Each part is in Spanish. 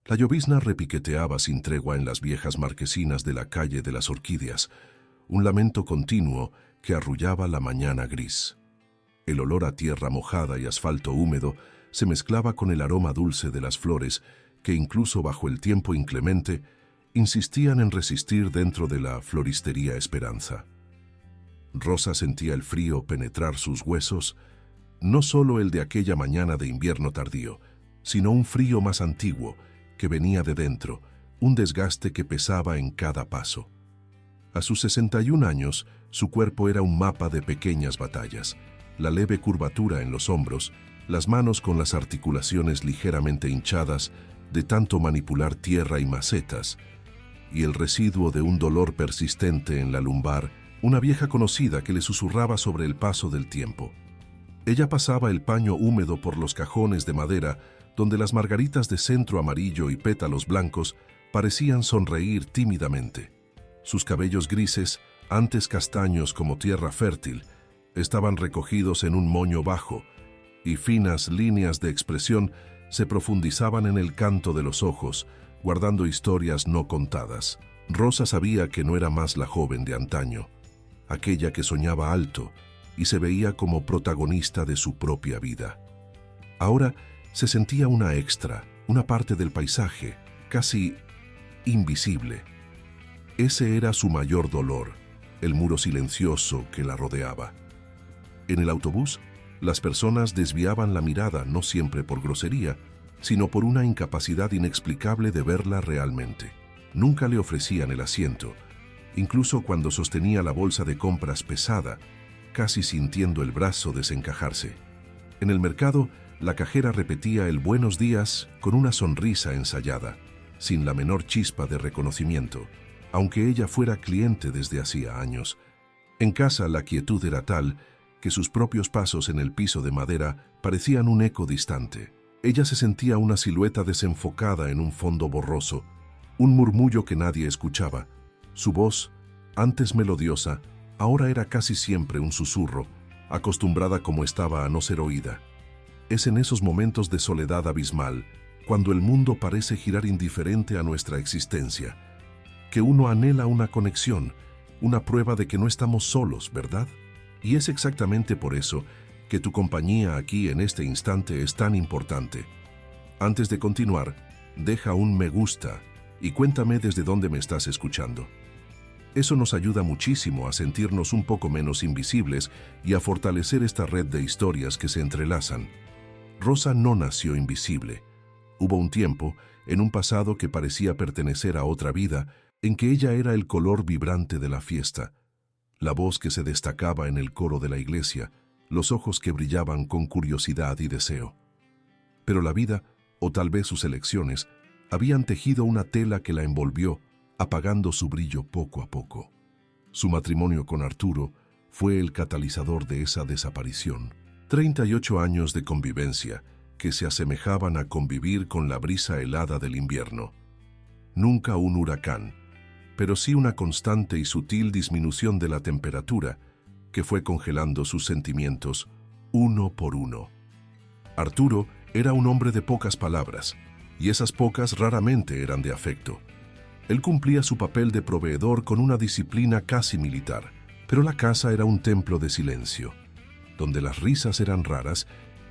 La llovizna repiqueteaba sin tregua en las viejas marquesinas de la calle de las Orquídeas, un lamento continuo que arrullaba la mañana gris. El olor a tierra mojada y asfalto húmedo se mezclaba con el aroma dulce de las flores que, incluso bajo el tiempo inclemente, insistían en resistir dentro de la floristería Esperanza. Rosa sentía el frío penetrar sus huesos, no solo el de aquella mañana de invierno tardío, sino un frío más antiguo que venía de dentro, un desgaste que pesaba en cada paso. A sus 61 años, su cuerpo era un mapa de pequeñas batallas, la leve curvatura en los hombros, las manos con las articulaciones ligeramente hinchadas de tanto manipular tierra y macetas, y el residuo de un dolor persistente en la lumbar, una vieja conocida que le susurraba sobre el paso del tiempo. Ella pasaba el paño húmedo por los cajones de madera donde las margaritas de centro amarillo y pétalos blancos parecían sonreír tímidamente. Sus cabellos grises, antes castaños como tierra fértil, estaban recogidos en un moño bajo, y finas líneas de expresión se profundizaban en el canto de los ojos, guardando historias no contadas. Rosa sabía que no era más la joven de antaño, aquella que soñaba alto y se veía como protagonista de su propia vida. Ahora se sentía una extra, una parte del paisaje, casi invisible. Ese era su mayor dolor, el muro silencioso que la rodeaba. En el autobús, las personas desviaban la mirada no siempre por grosería, sino por una incapacidad inexplicable de verla realmente. Nunca le ofrecían el asiento, incluso cuando sostenía la bolsa de compras pesada, casi sintiendo el brazo desencajarse. En el mercado, la cajera repetía el buenos días con una sonrisa ensayada, sin la menor chispa de reconocimiento, aunque ella fuera cliente desde hacía años. En casa la quietud era tal que sus propios pasos en el piso de madera parecían un eco distante. Ella se sentía una silueta desenfocada en un fondo borroso, un murmullo que nadie escuchaba. Su voz, antes melodiosa, ahora era casi siempre un susurro, acostumbrada como estaba a no ser oída. Es en esos momentos de soledad abismal, cuando el mundo parece girar indiferente a nuestra existencia, que uno anhela una conexión, una prueba de que no estamos solos, ¿verdad? Y es exactamente por eso que tu compañía aquí en este instante es tan importante. Antes de continuar, deja un me gusta y cuéntame desde dónde me estás escuchando. Eso nos ayuda muchísimo a sentirnos un poco menos invisibles y a fortalecer esta red de historias que se entrelazan. Rosa no nació invisible. Hubo un tiempo, en un pasado que parecía pertenecer a otra vida, en que ella era el color vibrante de la fiesta, la voz que se destacaba en el coro de la iglesia, los ojos que brillaban con curiosidad y deseo. Pero la vida, o tal vez sus elecciones, habían tejido una tela que la envolvió, apagando su brillo poco a poco. Su matrimonio con Arturo fue el catalizador de esa desaparición. 38 años de convivencia que se asemejaban a convivir con la brisa helada del invierno. Nunca un huracán, pero sí una constante y sutil disminución de la temperatura que fue congelando sus sentimientos uno por uno. Arturo era un hombre de pocas palabras, y esas pocas raramente eran de afecto. Él cumplía su papel de proveedor con una disciplina casi militar, pero la casa era un templo de silencio, donde las risas eran raras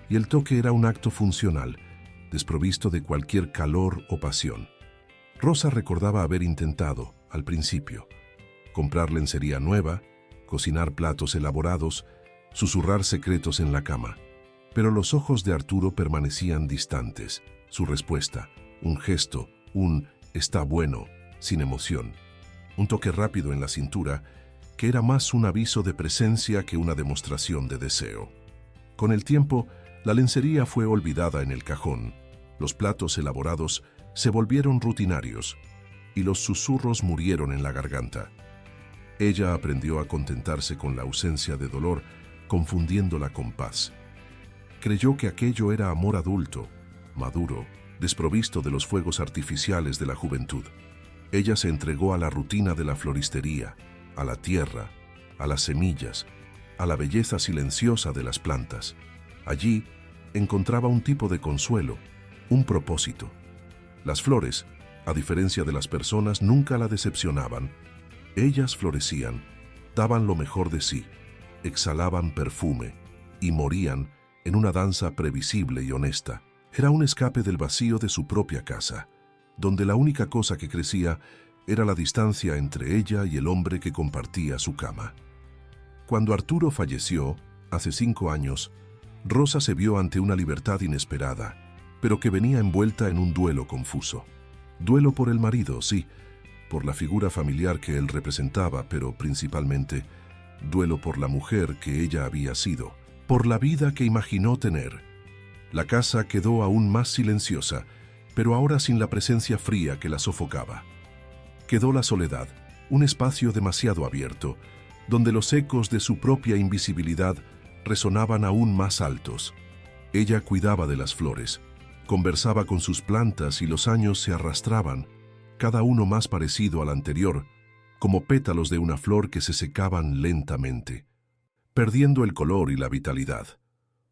y el toque era un acto funcional, desprovisto de cualquier calor o pasión. Rosa recordaba haber intentado, al principio, comprar lencería nueva, cocinar platos elaborados, susurrar secretos en la cama. Pero los ojos de Arturo permanecían distantes. Su respuesta, un gesto, un «está bueno», sin emoción. Un toque rápido en la cintura, que era más un aviso de presencia que una demostración de deseo. Con el tiempo, la lencería fue olvidada en el cajón, los platos elaborados se volvieron rutinarios y los susurros murieron en la garganta. Ella aprendió a contentarse con la ausencia de dolor, confundiéndola con paz. Creyó que aquello era amor adulto, maduro, desprovisto de los fuegos artificiales de la juventud. Ella se entregó a la rutina de la floristería, a la tierra, a las semillas, a la belleza silenciosa de las plantas. Allí encontraba un tipo de consuelo, un propósito. Las flores, a diferencia de las personas, nunca la decepcionaban. Ellas florecían, daban lo mejor de sí, exhalaban perfume y morían en una danza previsible y honesta. Era un escape del vacío de su propia casa, donde la única cosa que crecía era la distancia entre ella y el hombre que compartía su cama. Cuando Arturo falleció, hace 5 años, Rosa se vio ante una libertad inesperada, pero que venía envuelta en un duelo confuso. Duelo por el marido, sí, por la figura familiar que él representaba, pero principalmente duelo por la mujer que ella había sido, por la vida que imaginó tener. La casa quedó aún más silenciosa, pero ahora sin la presencia fría que la sofocaba. Quedó la soledad, un espacio demasiado abierto, donde los ecos de su propia invisibilidad resonaban aún más altos. Ella cuidaba de las flores, conversaba con sus plantas y los años se arrastraban, cada uno más parecido al anterior, como pétalos de una flor que se secaban lentamente, perdiendo el color y la vitalidad.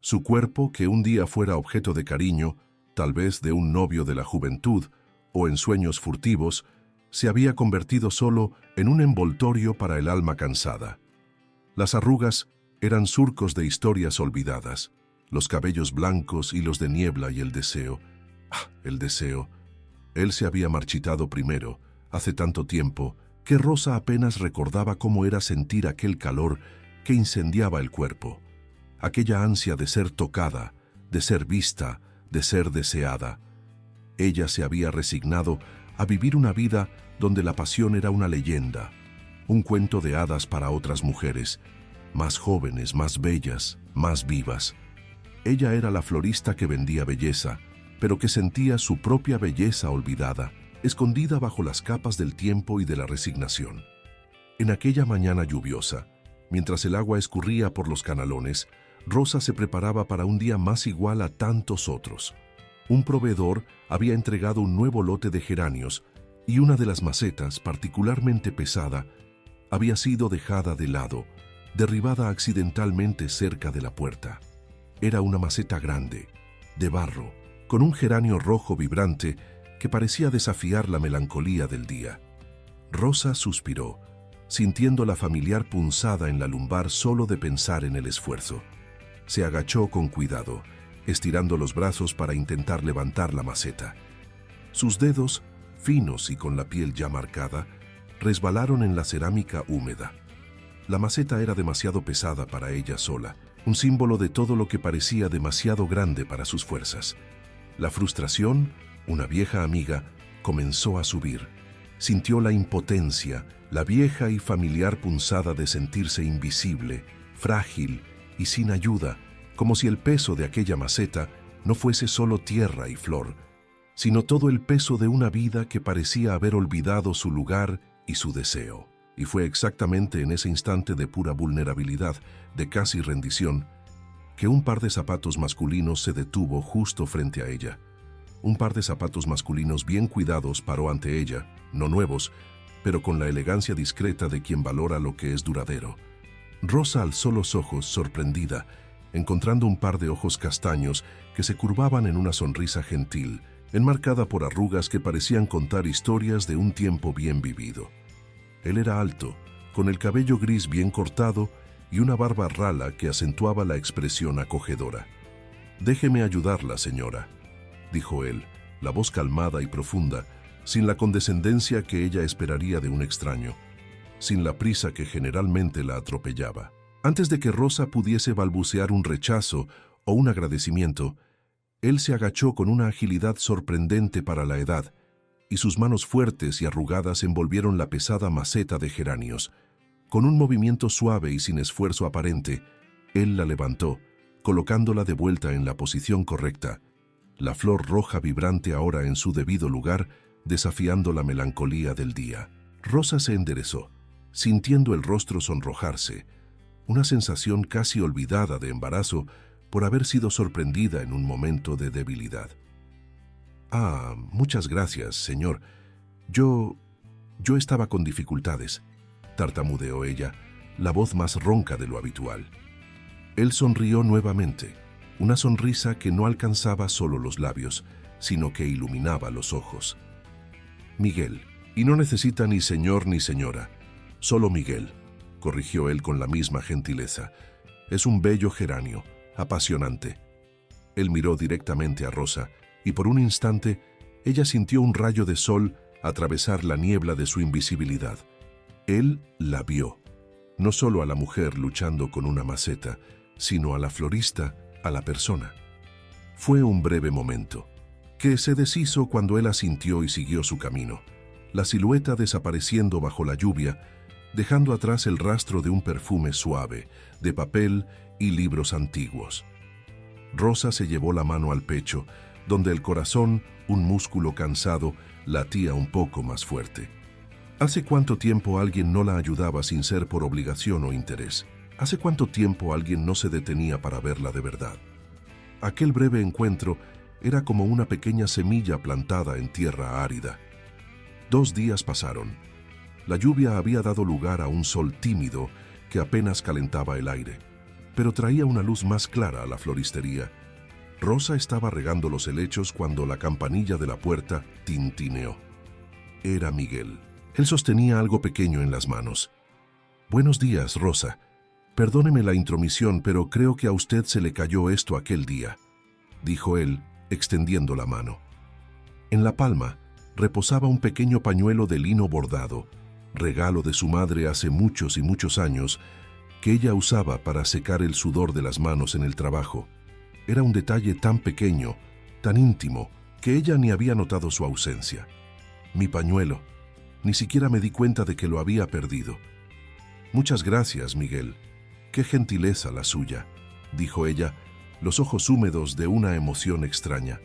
Su cuerpo, que un día fuera objeto de cariño, tal vez de un novio de la juventud o en sueños furtivos, se había convertido solo en un envoltorio para el alma cansada. Las arrugas eran surcos de historias olvidadas, los cabellos blancos hilos de niebla y el deseo. El deseo. Él se había marchitado primero, hace tanto tiempo, que Rosa apenas recordaba cómo era sentir aquel calor que incendiaba el cuerpo, aquella ansia de ser tocada, de ser vista, de ser deseada. Ella se había resignado a vivir una vida donde la pasión era una leyenda, un cuento de hadas para otras mujeres, más jóvenes, más bellas, más vivas. Ella era la florista que vendía belleza, pero que sentía su propia belleza olvidada, escondida bajo las capas del tiempo y de la resignación. En aquella mañana lluviosa, mientras el agua escurría por los canalones, Rosa se preparaba para un día más igual a tantos otros. Un proveedor había entregado un nuevo lote de geranios y una de las macetas, particularmente pesada, había sido dejada de lado, derribada accidentalmente cerca de la puerta. Era una maceta grande, de barro, con un geranio rojo vibrante que parecía desafiar la melancolía del día. Rosa suspiró, sintiendo la familiar punzada en la lumbar solo de pensar en el esfuerzo. Se agachó con cuidado, estirando los brazos para intentar levantar la maceta. Sus dedos, finos y con la piel ya marcada, resbalaron en la cerámica húmeda. La maceta era demasiado pesada para ella sola, un símbolo de todo lo que parecía demasiado grande para sus fuerzas. La frustración, una vieja amiga, comenzó a subir. Sintió la impotencia, la vieja y familiar punzada de sentirse invisible, frágil y sin ayuda, como si el peso de aquella maceta no fuese solo tierra y flor, sino todo el peso de una vida que parecía haber olvidado su lugar y su deseo. Y fue exactamente en ese instante de pura vulnerabilidad, de casi rendición, que un par de zapatos masculinos se detuvo justo frente a ella. Un par de zapatos masculinos bien cuidados paró ante ella, no nuevos, pero con la elegancia discreta de quien valora lo que es duradero. Rosa alzó los ojos, sorprendida, encontrando un par de ojos castaños que se curvaban en una sonrisa gentil, enmarcada por arrugas que parecían contar historias de un tiempo bien vivido. Él era alto, con el cabello gris bien cortado y una barba rala que acentuaba la expresión acogedora. «Déjeme ayudarla, señora», dijo él, la voz calmada y profunda, sin la condescendencia que ella esperaría de un extraño, sin la prisa que generalmente la atropellaba. Antes de que Rosa pudiese balbucear un rechazo o un agradecimiento, él se agachó con una agilidad sorprendente para la edad, y sus manos fuertes y arrugadas envolvieron la pesada maceta de geranios. Con un movimiento suave y sin esfuerzo aparente, él la levantó, colocándola de vuelta en la posición correcta, la flor roja vibrante ahora en su debido lugar, desafiando la melancolía del día. Rosa se enderezó, sintiendo el rostro sonrojarse, una sensación casi olvidada de embarazo por haber sido sorprendida en un momento de debilidad. «Ah, muchas gracias, señor. Yo estaba con dificultades», tartamudeó ella, la voz más ronca de lo habitual. Él sonrió nuevamente, una sonrisa que no alcanzaba solo los labios, sino que iluminaba los ojos. Miguel, y no necesita ni señor ni señora, solo Miguel, corrigió él con la misma gentileza. Es un bello geranio, apasionante. Él miró directamente a Rosa, y por un instante ella sintió un rayo de sol atravesar la niebla de su invisibilidad. Él la vio, no solo a la mujer luchando con una maceta, sino a la florista, a la persona. Fue un breve momento, que se deshizo cuando él asintió y siguió su camino, la silueta desapareciendo bajo la lluvia, dejando atrás el rastro de un perfume suave, de papel y libros antiguos. Rosa se llevó la mano al pecho, donde el corazón, un músculo cansado, latía un poco más fuerte. ¿Hace cuánto tiempo alguien no la ayudaba sin ser por obligación o interés? ¿Hace cuánto tiempo alguien no se detenía para verla de verdad? Aquel breve encuentro era como una pequeña semilla plantada en tierra árida. 2 días pasaron. La lluvia había dado lugar a un sol tímido que apenas calentaba el aire, pero traía una luz más clara a la floristería. Rosa estaba regando los helechos cuando la campanilla de la puerta tintineó. Era Miguel. Él sostenía algo pequeño en las manos. «Buenos días, Rosa. Perdóneme la intromisión, pero creo que a usted se le cayó esto aquel día», dijo él, extendiendo la mano. En la palma reposaba un pequeño pañuelo de lino bordado, regalo de su madre hace muchos y muchos años, que ella usaba para secar el sudor de las manos en el trabajo. Era un detalle tan pequeño, tan íntimo, que ella ni había notado su ausencia. «Mi pañuelo. Ni siquiera me di cuenta de que lo había perdido». «Muchas gracias, Miguel. Qué gentileza la suya», dijo ella, los ojos húmedos de una emoción extraña.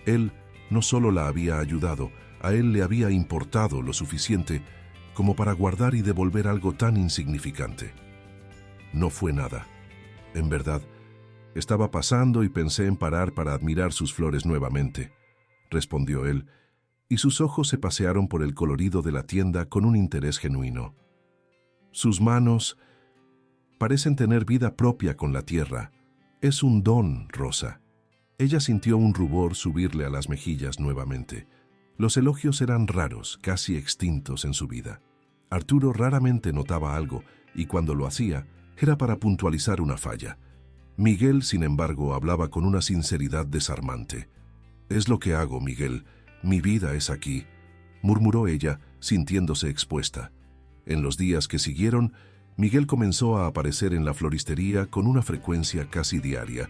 Él no solo la había ayudado, a él le había importado lo suficiente como para guardar y devolver algo tan insignificante. «No fue nada. En verdad, estaba pasando y pensé en parar para admirar sus flores nuevamente», respondió él, y sus ojos se pasearon por el colorido de la tienda con un interés genuino. «Sus manos parecen tener vida propia con la tierra. Es un don, Rosa». Ella sintió un rubor subirle a las mejillas nuevamente. Los elogios eran raros, casi extintos en su vida. Arturo raramente notaba algo, y cuando lo hacía, era para puntualizar una falla. Miguel, sin embargo, hablaba con una sinceridad desarmante. «Es lo que hago, Miguel. Mi vida es aquí», murmuró ella, sintiéndose expuesta. En los días que siguieron, Miguel comenzó a aparecer en la floristería con una frecuencia casi diaria.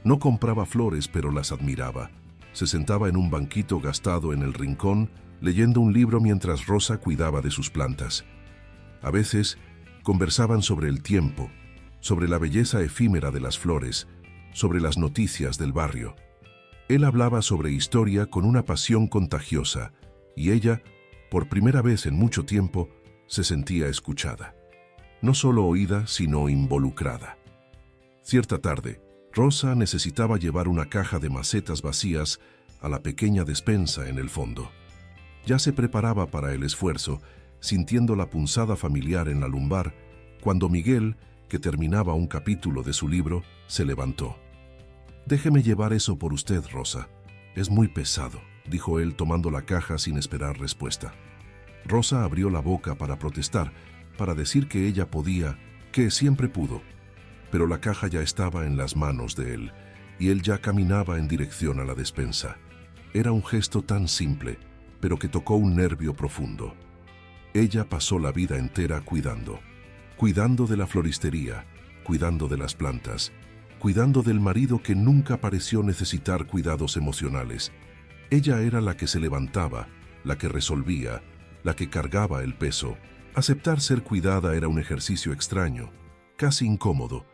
No compraba flores, pero las admiraba. Se sentaba en un banquito gastado en el rincón, leyendo un libro mientras Rosa cuidaba de sus plantas. A veces, conversaban sobre el tiempo, sobre la belleza efímera de las flores, sobre las noticias del barrio. Él hablaba sobre historia con una pasión contagiosa, y ella, por primera vez en mucho tiempo, se sentía escuchada. No solo oída, sino involucrada. Cierta tarde, Rosa necesitaba llevar una caja de macetas vacías a la pequeña despensa en el fondo. Ya se preparaba para el esfuerzo, sintiendo la punzada familiar en la lumbar, cuando Miguel, que terminaba un capítulo de su libro, se levantó. «Déjeme llevar eso por usted, Rosa. Es muy pesado», dijo él tomando la caja sin esperar respuesta. Rosa abrió la boca para protestar, para decir que ella podía, que siempre pudo. Pero la caja ya estaba en las manos de él, y él ya caminaba en dirección a la despensa. Era un gesto tan simple, pero que tocó un nervio profundo. Ella pasó la vida entera cuidando de la floristería, cuidando de las plantas, cuidando del marido que nunca pareció necesitar cuidados emocionales. Ella era la que se levantaba, la que resolvía, la que cargaba el peso. Aceptar ser cuidada era un ejercicio extraño, casi incómodo.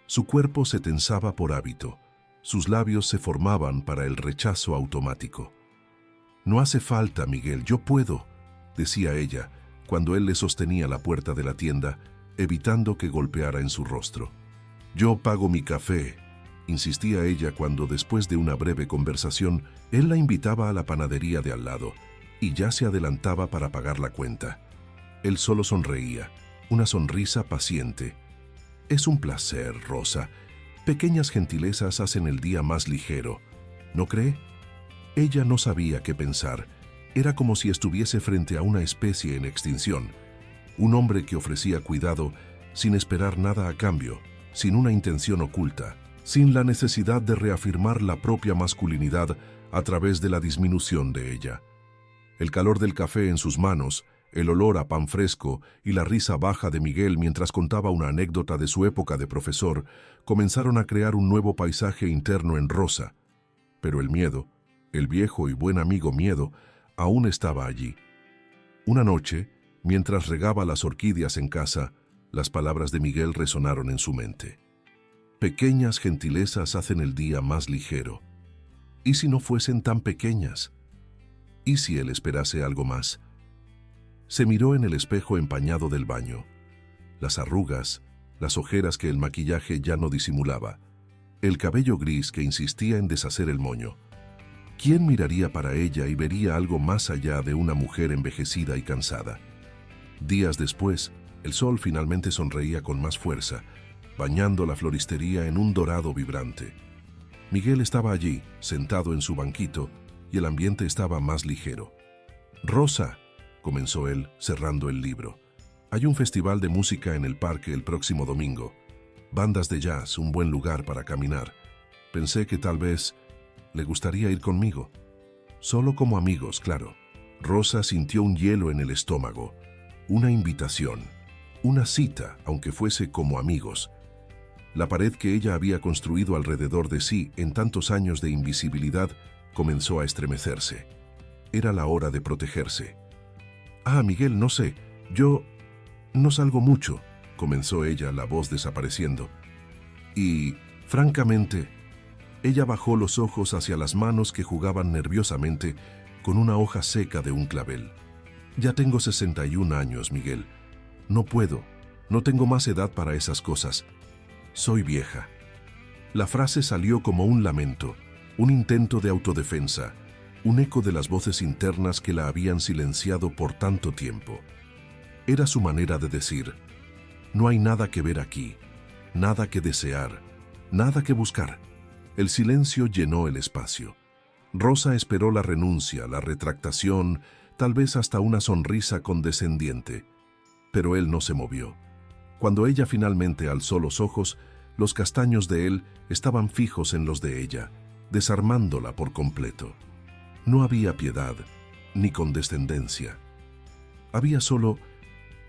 Su cuerpo se tensaba por hábito, sus labios se formaban para el rechazo automático. «No hace falta, Miguel, yo puedo», decía ella, cuando él le sostenía la puerta de la tienda, evitando que golpeara en su rostro. «Yo pago mi café», insistía ella cuando, después de una breve conversación, él la invitaba a la panadería de al lado, y ya se adelantaba para pagar la cuenta. Él solo sonreía, una sonrisa paciente. «Es un placer, Rosa. Pequeñas gentilezas hacen el día más ligero, ¿no cree?». Ella no sabía qué pensar. Era como si estuviese frente a una especie en extinción. Un hombre que ofrecía cuidado sin esperar nada a cambio, sin una intención oculta, sin la necesidad de reafirmar la propia masculinidad a través de la disminución de ella. El calor del café en sus manos, el olor a pan fresco y la risa baja de Miguel mientras contaba una anécdota de su época de profesor comenzaron a crear un nuevo paisaje interno en Rosa. Pero el miedo, el viejo y buen amigo miedo, aún estaba allí. Una noche, mientras regaba las orquídeas en casa, las palabras de Miguel resonaron en su mente. Pequeñas gentilezas hacen el día más ligero. ¿Y si no fuesen tan pequeñas? ¿Y si él esperase algo más? Se miró en el espejo empañado del baño. Las arrugas, las ojeras que el maquillaje ya no disimulaba, el cabello gris que insistía en deshacer el moño. ¿Quién miraría para ella y vería algo más allá de una mujer envejecida y cansada? Días después, el sol finalmente sonreía con más fuerza, bañando la floristería en un dorado vibrante. Miguel estaba allí, sentado en su banquito, y el ambiente estaba más ligero. «Rosa», comenzó él, cerrando el libro. «Hay un festival de música en el parque el próximo domingo. Bandas de jazz, un buen lugar para caminar. Pensé que tal vez le gustaría ir conmigo. Solo como amigos, claro». Rosa sintió un hielo en el estómago. Una invitación. Una cita, aunque fuese como amigos. La pared que ella había construido alrededor de sí en tantos años de invisibilidad comenzó a estremecerse. Era la hora de protegerse. «Ah, Miguel, no sé, yo no salgo mucho», comenzó ella, la voz desapareciendo. Y, francamente, ella bajó los ojos hacia las manos que jugaban nerviosamente con una hoja seca de un clavel. «Ya tengo 61 años, Miguel. No puedo, no tengo más edad para esas cosas. Soy vieja». La frase salió como un lamento, un intento de autodefensa, un eco de las voces internas que la habían silenciado por tanto tiempo. Era su manera de decir: «No hay nada que ver aquí, nada que desear, nada que buscar». El silencio llenó el espacio. Rosa esperó la renuncia, la retractación, tal vez hasta una sonrisa condescendiente. Pero él no se movió. Cuando ella finalmente alzó los ojos, los castaños de él estaban fijos en los de ella, desarmándola por completo. No había piedad, ni condescendencia. Había solo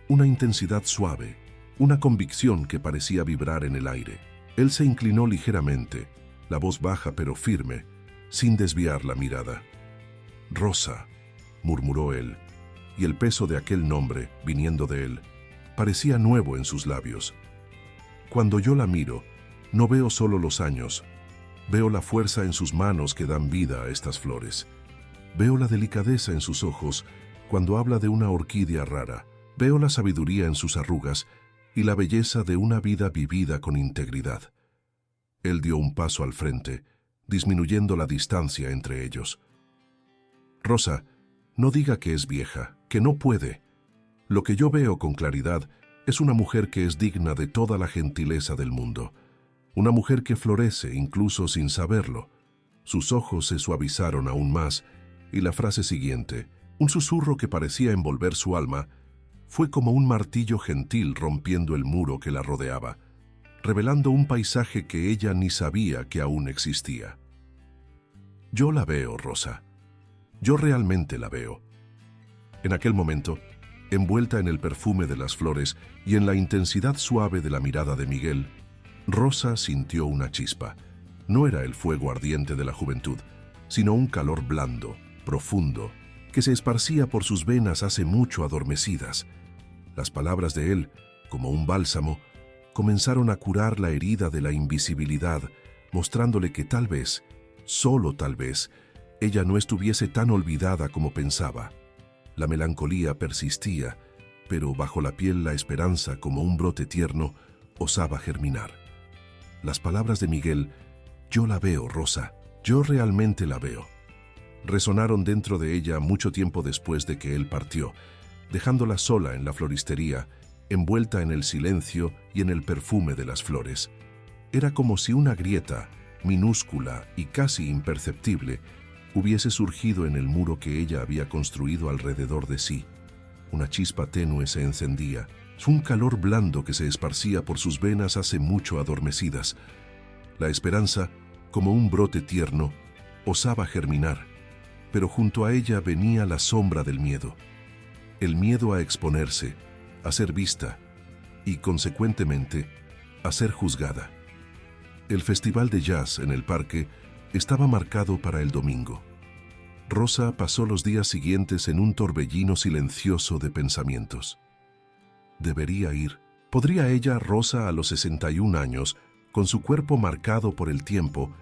una intensidad suave, una convicción que parecía vibrar en el aire. Él se inclinó ligeramente, la voz baja pero firme, sin desviar la mirada. «Rosa», murmuró él, y el peso de aquel nombre, viniendo de él, parecía nuevo en sus labios. «Cuando yo la miro, no veo solo los años, veo la fuerza en sus manos que dan vida a estas flores. Veo la delicadeza en sus ojos cuando habla de una orquídea rara. Veo la sabiduría en sus arrugas y la belleza de una vida vivida con integridad». Él dio un paso al frente, disminuyendo la distancia entre ellos. «Rosa, no diga que es vieja, que no puede. Lo que yo veo con claridad es una mujer que es digna de toda la gentileza del mundo. Una mujer que florece incluso sin saberlo». Sus ojos se suavizaron aún más, y la frase siguiente, un susurro que parecía envolver su alma, fue como un martillo gentil rompiendo el muro que la rodeaba, revelando un paisaje que ella ni sabía que aún existía. «Yo la veo, Rosa. Yo realmente la veo». En aquel momento, envuelta en el perfume de las flores y en la intensidad suave de la mirada de Miguel, Rosa sintió una chispa. No era el fuego ardiente de la juventud, sino un calor blando, profundo, que se esparcía por sus venas hace mucho adormecidas. Las palabras de él, como un bálsamo, comenzaron a curar la herida de la invisibilidad, mostrándole que tal vez, solo tal vez, ella no estuviese tan olvidada como pensaba. La melancolía persistía, pero bajo la piel la esperanza, como un brote tierno, osaba germinar. Las palabras de Miguel, «Yo la veo, Rosa, yo realmente la veo», resonaron dentro de ella mucho tiempo después de que él partió, dejándola sola en la floristería, envuelta en el silencio y en el perfume de las flores. Era como si una grieta, minúscula y casi imperceptible, hubiese surgido en el muro que ella había construido alrededor de sí. Una chispa tenue se encendía, un calor blando que se esparcía por sus venas hace mucho adormecidas. La esperanza, como un brote tierno, osaba germinar, pero junto a ella venía la sombra del miedo. El miedo a exponerse, a ser vista y, consecuentemente, a ser juzgada. El festival de jazz en el parque estaba marcado para el domingo. Rosa pasó los días siguientes en un torbellino silencioso de pensamientos. Debería ir. ¿Podría ella, Rosa, a los 61 años, con su cuerpo marcado por el tiempo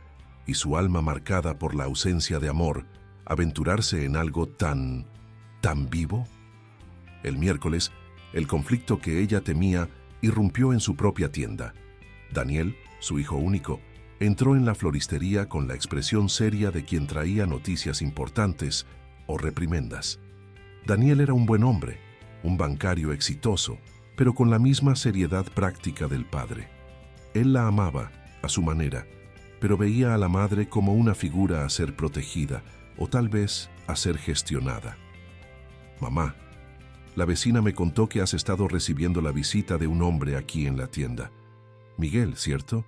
y su alma marcada por la ausencia de amor, aventurarse en algo tan vivo? El miércoles, el conflicto que ella temía irrumpió en su propia tienda. Daniel, su hijo único, entró en la floristería con la expresión seria de quien traía noticias importantes o reprimendas. Daniel era un buen hombre, un bancario exitoso, pero con la misma seriedad práctica del padre. Él la amaba, a su manera, pero veía a la madre como una figura a ser protegida o tal vez a ser gestionada. «Mamá, la vecina me contó que has estado recibiendo la visita de un hombre aquí en la tienda. Miguel, ¿cierto?»,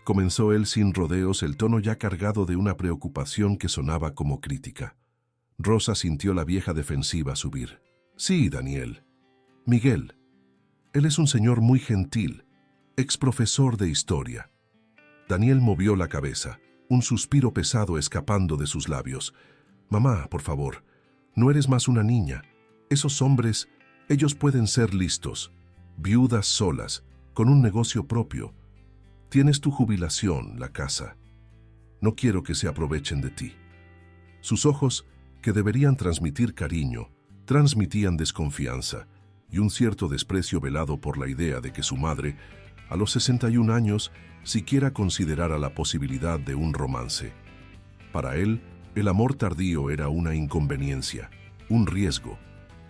comenzó él sin rodeos, el tono ya cargado de una preocupación que sonaba como crítica. Rosa sintió la vieja defensiva subir. «Sí, Daniel. Miguel. Él es un señor muy gentil, exprofesor de historia». Daniel movió la cabeza, un suspiro pesado escapando de sus labios. «Mamá, por favor, no eres más una niña. Esos hombres, ellos pueden ser listos, viudas solas, con un negocio propio. Tienes tu jubilación, la casa. No quiero que se aprovechen de ti». Sus ojos, que deberían transmitir cariño, transmitían desconfianza y un cierto desprecio velado por la idea de que su madre, a los 61 años, siquiera considerara la posibilidad de un romance. Para él, el amor tardío era una inconveniencia, un riesgo.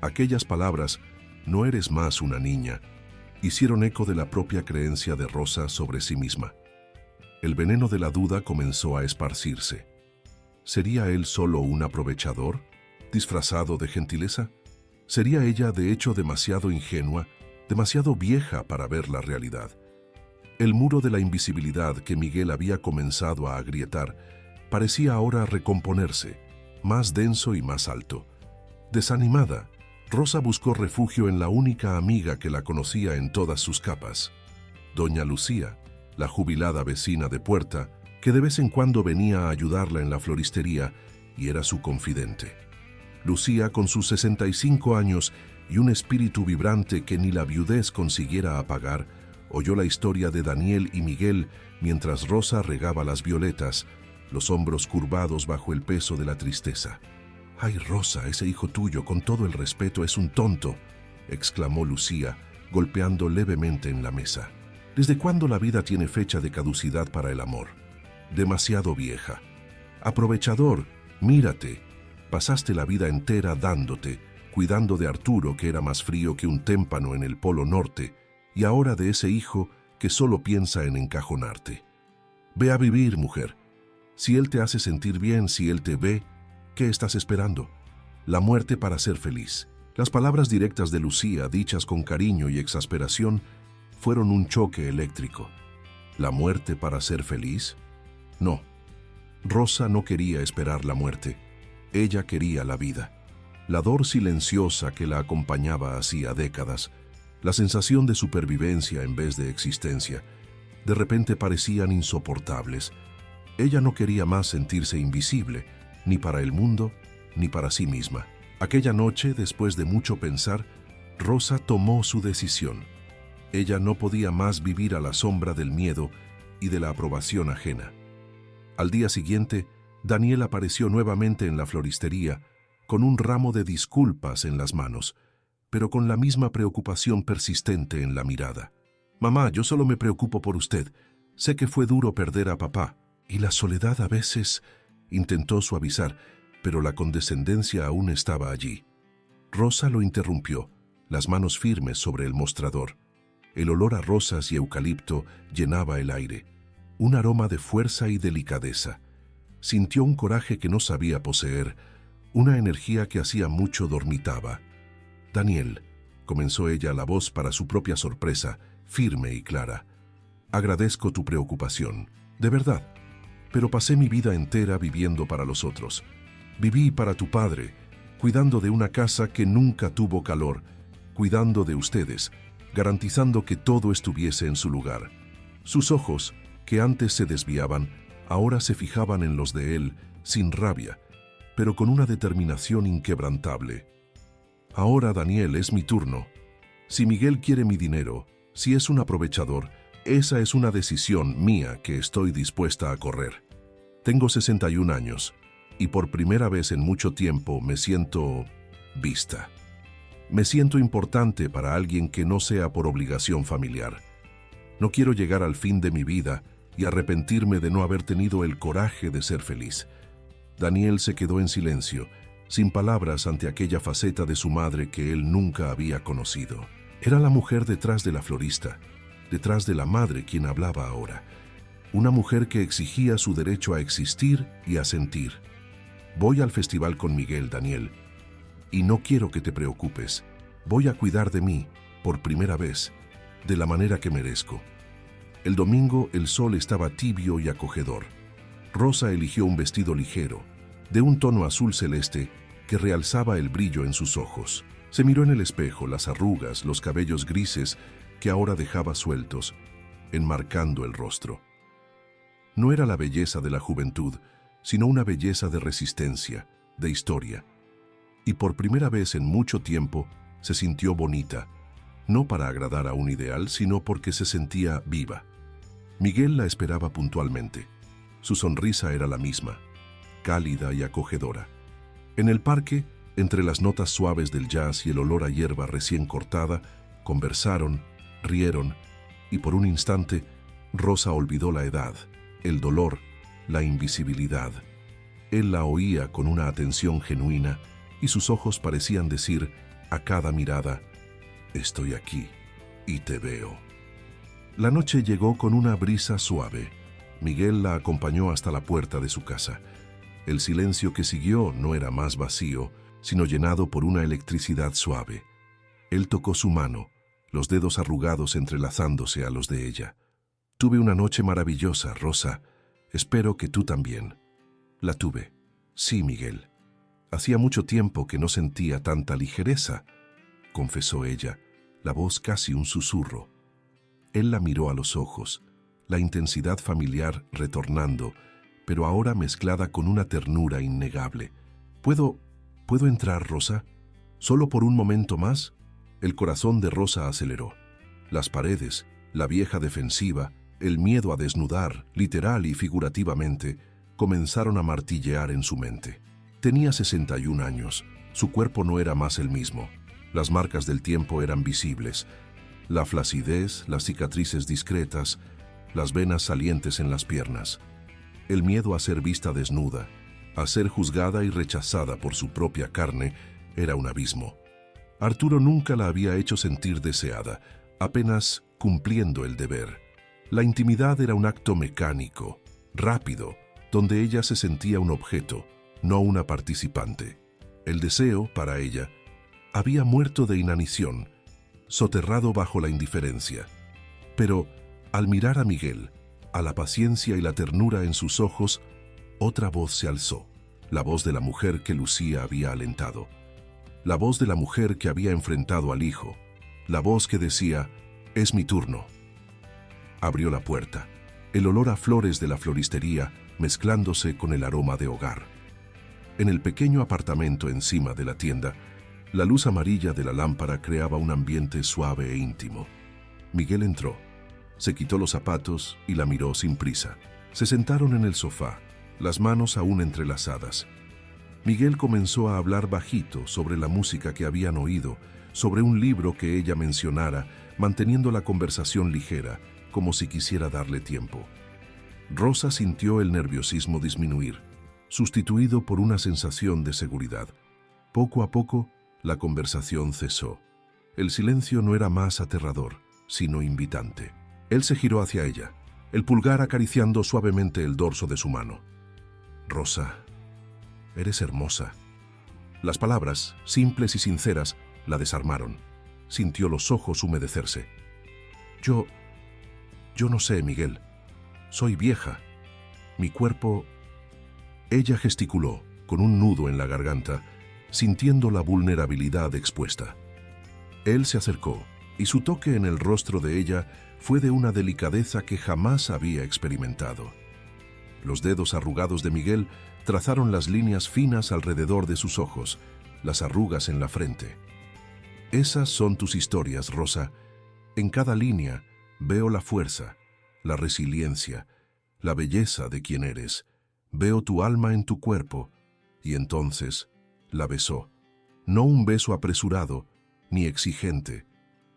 Aquellas palabras, «no eres más una niña», hicieron eco de la propia creencia de Rosa sobre sí misma. El veneno de la duda comenzó a esparcirse. ¿Sería él solo un aprovechador, disfrazado de gentileza? ¿Sería ella, de hecho, demasiado ingenua, demasiado vieja para ver la realidad? El muro de la invisibilidad que Miguel había comenzado a agrietar parecía ahora recomponerse, más denso y más alto. Desanimada, Rosa buscó refugio en la única amiga que la conocía en todas sus capas, doña Lucía, la jubilada vecina de puerta, que de vez en cuando venía a ayudarla en la floristería y era su confidente. Lucía, con sus 65 años y un espíritu vibrante que ni la viudez consiguiera apagar, oyó la historia de Daniel y Miguel mientras Rosa regaba las violetas, los hombros curvados bajo el peso de la tristeza. «Ay, Rosa, ese hijo tuyo, con todo el respeto, es un tonto», exclamó Lucía, golpeando levemente en la mesa. «¿Desde cuándo la vida tiene fecha de caducidad para el amor? Demasiado vieja. Aprovechador, mírate. Pasaste la vida entera dándote, cuidando de Arturo, que era más frío que un témpano en el Polo Norte, y ahora de ese hijo que solo piensa en encajonarte. Ve a vivir, mujer. Si él te hace sentir bien, si él te ve, ¿qué estás esperando? La muerte para ser feliz». Las palabras directas de Lucía, dichas con cariño y exasperación, fueron un choque eléctrico. ¿La muerte para ser feliz? No. Rosa no quería esperar la muerte. Ella quería la vida. La dor silenciosa que la acompañaba hacía décadas, la sensación de supervivencia en vez de existencia, de repente parecían insoportables. Ella no quería más sentirse invisible, ni para el mundo, ni para sí misma. Aquella noche, después de mucho pensar, Rosa tomó su decisión. Ella no podía más vivir a la sombra del miedo y de la aprobación ajena. Al día siguiente, Daniel apareció nuevamente en la floristería, con un ramo de disculpas en las manos, pero con la misma preocupación persistente en la mirada. «Mamá, yo solo me preocupo por usted. Sé que fue duro perder a papá, y la soledad a veces», intentó suavizar, pero la condescendencia aún estaba allí. Rosa lo interrumpió, las manos firmes sobre el mostrador. El olor a rosas y eucalipto llenaba el aire, un aroma de fuerza y delicadeza. sintió un coraje que no sabía poseer, una energía que hacía mucho dormitaba. «Daniel», comenzó ella, la voz para su propia sorpresa, firme y clara. «Agradezco tu preocupación, de verdad, pero pasé mi vida entera viviendo para los otros. Viví para tu padre, cuidando de una casa que nunca tuvo calor, cuidando de ustedes, garantizando que todo estuviese en su lugar. Sus ojos, que antes se desviaban, ahora se fijaban en los de él, sin rabia, pero con una determinación inquebrantable. Ahora, Daniel, es mi turno. Si Miguel quiere mi dinero, si es un aprovechador, esa es una decisión mía que estoy dispuesta a correr. Tengo 61 años y por primera vez en mucho tiempo me siento vista. Me siento importante para alguien que no sea por obligación familiar. No quiero llegar al fin de mi vida y arrepentirme de no haber tenido el coraje de ser feliz». Daniel se quedó en silencio, sin palabras ante aquella faceta de su madre que él nunca había conocido. Era la mujer detrás de la florista, detrás de la madre quien hablaba ahora. Una mujer que exigía su derecho a existir y a sentir. «Voy al festival con Miguel, Daniel, y no quiero que te preocupes. Voy a cuidar de mí, por primera vez, de la manera que merezco». El domingo el sol estaba tibio y acogedor. Rosa eligió un vestido ligero, de un tono azul celeste, que realzaba el brillo en sus ojos. Se miró en el espejo, las arrugas, los cabellos grises que ahora dejaba sueltos, enmarcando el rostro. No era la belleza de la juventud, sino una belleza de resistencia, de historia. Y por primera vez en mucho tiempo se sintió bonita, no para agradar a un ideal, sino porque se sentía viva. Miguel la esperaba puntualmente. Su sonrisa era la misma, cálida y acogedora. En el parque, entre las notas suaves del jazz y el olor a hierba recién cortada, conversaron, rieron, y por un instante, Rosa olvidó la edad, el dolor, la invisibilidad. Él la oía con una atención genuina y sus ojos parecían decir a cada mirada: «Estoy aquí y te veo». La noche llegó con una brisa suave. Miguel la acompañó hasta la puerta de su casa. El silencio que siguió no era más vacío, sino llenado por una electricidad suave. Él tocó su mano, los dedos arrugados entrelazándose a los de ella. «Tuve una noche maravillosa, Rosa. Espero que tú también». «La tuve. Sí, Miguel. Hacía mucho tiempo que no sentía tanta ligereza», confesó ella, la voz casi un susurro. Él la miró a los ojos, la intensidad familiar retornando, pero ahora mezclada con una ternura innegable. ¿Puedo entrar, Rosa? ¿Solo por un momento más?» El corazón de Rosa aceleró. Las paredes, la vieja defensiva, el miedo a desnudar, literal y figurativamente, comenzaron a martillear en su mente. Tenía 61 años, su cuerpo no era más el mismo. Las marcas del tiempo eran visibles. La flacidez, las cicatrices discretas, las venas salientes en las piernas. El miedo a ser vista desnuda, a ser juzgada y rechazada por su propia carne, era un abismo. Arturo nunca la había hecho sentir deseada, apenas cumpliendo el deber. La intimidad era un acto mecánico, rápido, donde ella se sentía un objeto, no una participante. El deseo, para ella, había muerto de inanición, soterrado bajo la indiferencia. Pero, al mirar a Miguel, a la paciencia y la ternura en sus ojos, otra voz se alzó, la voz de la mujer que Lucía había alentado, la voz de la mujer que había enfrentado al hijo, la voz que decía: «Es mi turno». Abrió la puerta, el olor a flores de la floristería mezclándose con el aroma de hogar. En el pequeño apartamento encima de la tienda, la luz amarilla de la lámpara creaba un ambiente suave e íntimo. Miguel entró, se quitó los zapatos y la miró sin prisa. Se sentaron en el sofá, las manos aún entrelazadas. Miguel comenzó a hablar bajito sobre la música que habían oído, sobre un libro que ella mencionara, manteniendo la conversación ligera, como si quisiera darle tiempo. Rosa sintió el nerviosismo disminuir, sustituido por una sensación de seguridad. Poco a poco, la conversación cesó. El silencio no era más aterrador, sino invitante. Él se giró hacia ella, el pulgar acariciando suavemente el dorso de su mano. Rosa, eres hermosa. Las palabras, simples y sinceras, la desarmaron. Sintió los ojos humedecerse. Yo no sé, Miguel. Soy vieja. Mi cuerpo... Ella gesticuló, con un nudo en la garganta, sintiendo la vulnerabilidad expuesta. Él se acercó, y su toque en el rostro de ella fue de una delicadeza que jamás había experimentado. Los dedos arrugados de Miguel trazaron las líneas finas alrededor de sus ojos, las arrugas en la frente. Esas son tus historias, Rosa. En cada línea veo la fuerza, la resiliencia, la belleza de quien eres. Veo tu alma en tu cuerpo. Y entonces la besó. No un beso apresurado ni exigente.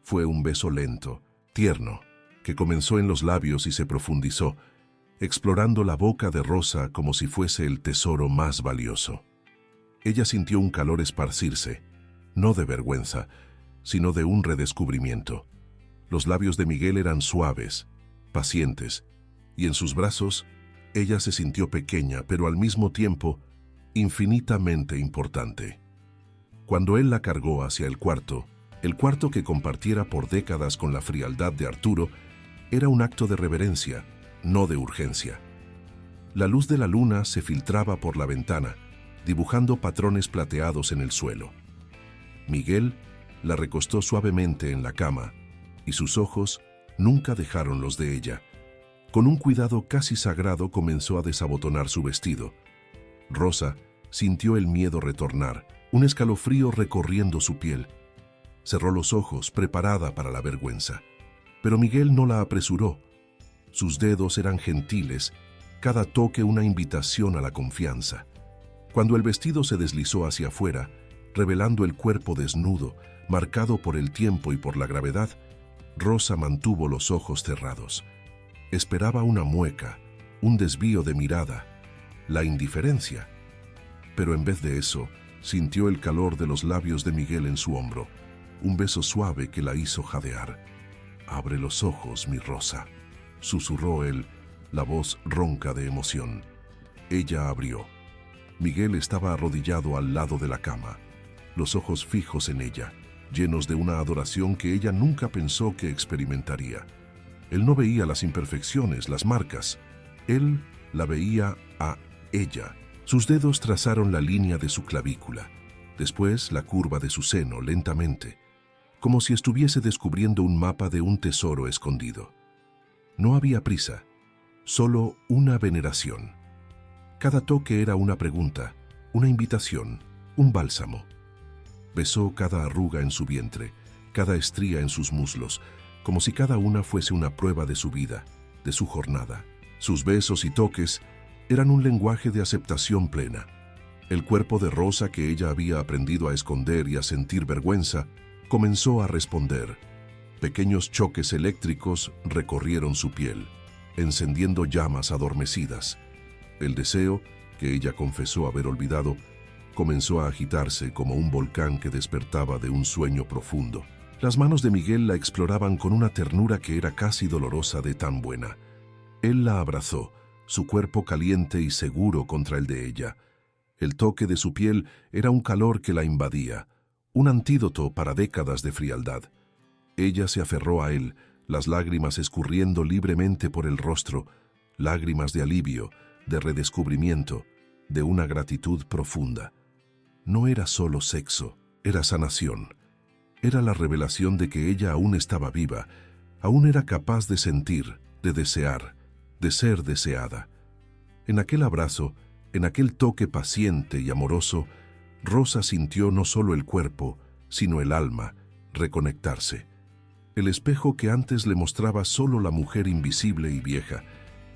Fue un beso lento, tierno, que comenzó en los labios y se profundizó, explorando la boca de Rosa como si fuese el tesoro más valioso. Ella sintió un calor esparcirse, no de vergüenza, sino de un redescubrimiento. Los labios de Miguel eran suaves, pacientes, y en sus brazos ella se sintió pequeña, pero al mismo tiempo infinitamente importante. Cuando él la cargó hacia el cuarto que compartiera por décadas con la frialdad de Arturo, era un acto de reverencia, no de urgencia. La luz de la luna se filtraba por la ventana, dibujando patrones plateados en el suelo. Miguel la recostó suavemente en la cama, y sus ojos nunca dejaron los de ella. Con un cuidado casi sagrado comenzó a desabotonar su vestido. Rosa sintió el miedo retornar, un escalofrío recorriendo su piel. Cerró los ojos, preparada para la vergüenza. Pero Miguel no la apresuró. Sus dedos eran gentiles, cada toque una invitación a la confianza. Cuando el vestido se deslizó hacia afuera, revelando el cuerpo desnudo, marcado por el tiempo y por la gravedad, Rosa mantuvo los ojos cerrados. Esperaba una mueca, un desvío de mirada, la indiferencia. Pero en vez de eso, sintió el calor de los labios de Miguel en su hombro, un beso suave que la hizo jadear. «Abre los ojos, mi Rosa», susurró él, la voz ronca de emoción. Ella abrió. Miguel estaba arrodillado al lado de la cama, los ojos fijos en ella, llenos de una adoración que ella nunca pensó que experimentaría. Él no veía las imperfecciones, las marcas. Él la veía a ella. Sus dedos trazaron la línea de su clavícula, después la curva de su seno lentamente, como si estuviese descubriendo un mapa de un tesoro escondido. No había prisa, solo una veneración. Cada toque era una pregunta, una invitación, un bálsamo. Besó cada arruga en su vientre, cada estría en sus muslos, como si cada una fuese una prueba de su vida, de su jornada. Sus besos y toques eran un lenguaje de aceptación plena. El cuerpo de Rosa, que ella había aprendido a esconder y a sentir vergüenza, comenzó a responder. Pequeños choques eléctricos recorrieron su piel, encendiendo llamas adormecidas. El deseo, que ella confesó haber olvidado, comenzó a agitarse como un volcán que despertaba de un sueño profundo. Las manos de Miguel la exploraban con una ternura que era casi dolorosa de tan buena. Él la abrazó, su cuerpo caliente y seguro contra el de ella. El toque de su piel era un calor que la invadía, un antídoto para décadas de frialdad. Ella se aferró a él, las lágrimas escurriendo libremente por el rostro, lágrimas de alivio, de redescubrimiento, de una gratitud profunda. No era solo sexo, era sanación. Era la revelación de que ella aún estaba viva, aún era capaz de sentir, de desear, de ser deseada. En aquel abrazo, en aquel toque paciente y amoroso, Rosa sintió no solo el cuerpo, sino el alma, reconectarse. El espejo que antes le mostraba solo la mujer invisible y vieja,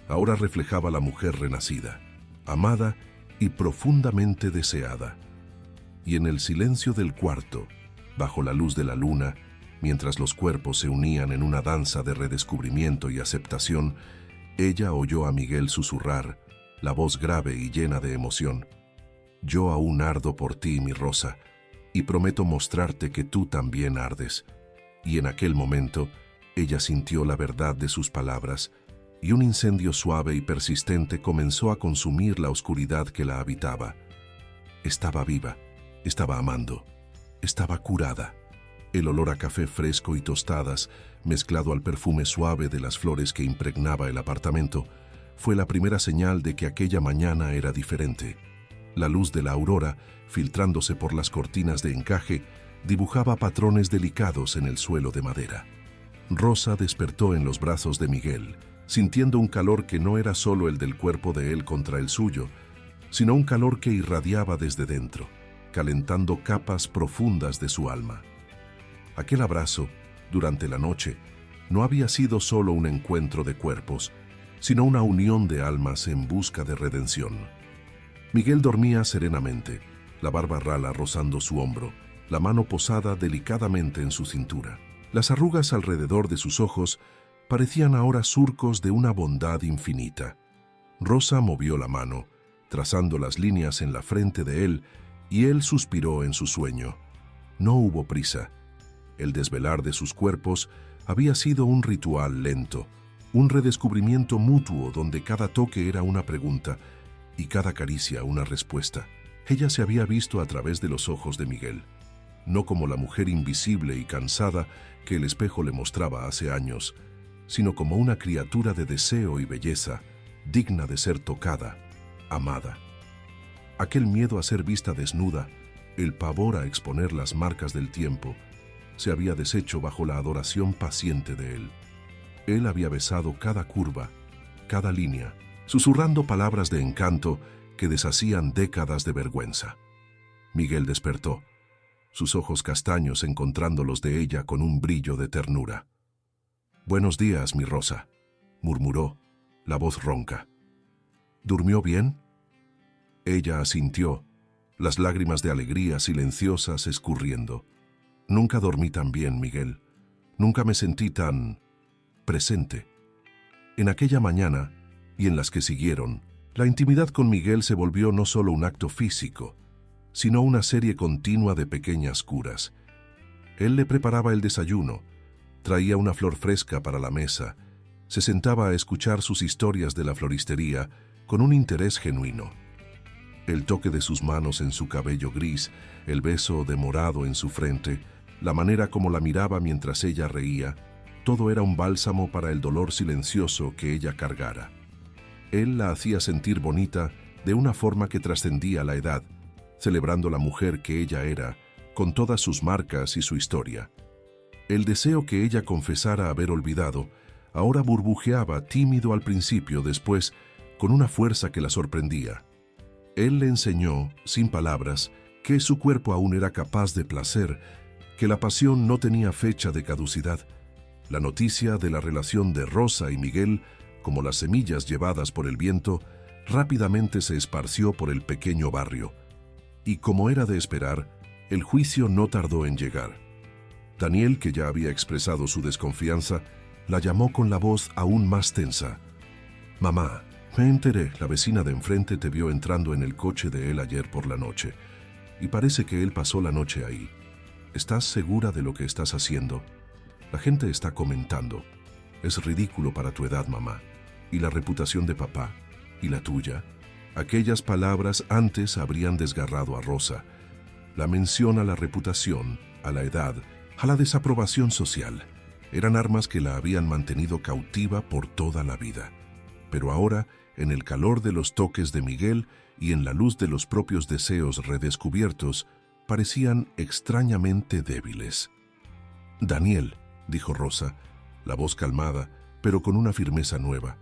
ahora reflejaba la mujer renacida, amada y profundamente deseada. Y en el silencio del cuarto, bajo la luz de la luna, mientras los cuerpos se unían en una danza de redescubrimiento y aceptación, ella oyó a Miguel susurrar, la voz grave y llena de emoción. «Yo aún ardo por ti, mi Rosa, y prometo mostrarte que tú también ardes». Y en aquel momento, ella sintió la verdad de sus palabras, y un incendio suave y persistente comenzó a consumir la oscuridad que la habitaba. Estaba viva, estaba amando, estaba curada. El olor a café fresco y tostadas, mezclado al perfume suave de las flores que impregnaba el apartamento, fue la primera señal de que aquella mañana era diferente. La luz de la aurora, filtrándose por las cortinas de encaje, dibujaba patrones delicados en el suelo de madera. Rosa despertó en los brazos de Miguel, sintiendo un calor que no era solo el del cuerpo de él contra el suyo, sino un calor que irradiaba desde dentro, calentando capas profundas de su alma. Aquel abrazo, durante la noche, no había sido solo un encuentro de cuerpos, sino una unión de almas en busca de redención. Miguel dormía serenamente, la barba rala rozando su hombro, la mano posada delicadamente en su cintura. Las arrugas alrededor de sus ojos parecían ahora surcos de una bondad infinita. Rosa movió la mano, trazando las líneas en la frente de él, y él suspiró en su sueño. No hubo prisa. El desvelar de sus cuerpos había sido un ritual lento, un redescubrimiento mutuo donde cada toque era una pregunta y cada caricia una respuesta. Ella se había visto a través de los ojos de Miguel, no como la mujer invisible y cansada que el espejo le mostraba hace años, sino como una criatura de deseo y belleza, digna de ser tocada, amada. Aquel miedo a ser vista desnuda, el pavor a exponer las marcas del tiempo, se había deshecho bajo la adoración paciente de él. Él había besado cada curva, cada línea, susurrando palabras de encanto que deshacían décadas de vergüenza. Miguel despertó, sus ojos castaños encontrando los de ella con un brillo de ternura. «Buenos días, mi Rosa», murmuró, la voz ronca. «¿Durmió bien?» Ella asintió, las lágrimas de alegría silenciosas escurriendo. «Nunca dormí tan bien, Miguel. Nunca me sentí tan presente». En aquella mañana, y en las que siguieron, la intimidad con Miguel se volvió no solo un acto físico, sino una serie continua de pequeñas curas. Él le preparaba el desayuno, traía una flor fresca para la mesa, se sentaba a escuchar sus historias de la floristería con un interés genuino. El toque de sus manos en su cabello gris, el beso demorado en su frente, la manera como la miraba mientras ella reía, todo era un bálsamo para el dolor silencioso que ella cargara. Él la hacía sentir bonita de una forma que trascendía la edad, celebrando la mujer que ella era, con todas sus marcas y su historia. El deseo que ella confesara haber olvidado, ahora burbujeaba tímido al principio, después, con una fuerza que la sorprendía. Él le enseñó, sin palabras, que su cuerpo aún era capaz de placer, que la pasión no tenía fecha de caducidad. La noticia de la relación de Rosa y Miguel, como las semillas llevadas por el viento, rápidamente se esparció por el pequeño barrio. Y como era de esperar, el juicio no tardó en llegar. Daniel, que ya había expresado su desconfianza, la llamó con la voz aún más tensa. «Mamá, me enteré, la vecina de enfrente te vio entrando en el coche de él ayer por la noche, y parece que él pasó la noche ahí. ¿Estás segura de lo que estás haciendo? La gente está comentando. Es ridículo para tu edad, mamá. Y la reputación de papá, y la tuya». Aquellas palabras antes habrían desgarrado a Rosa. La mención a la reputación, a la edad, a la desaprobación social, eran armas que la habían mantenido cautiva por toda la vida. Pero ahora, en el calor de los toques de Miguel y en la luz de los propios deseos redescubiertos, parecían extrañamente débiles. «Daniel», dijo Rosa, la voz calmada, pero con una firmeza nueva,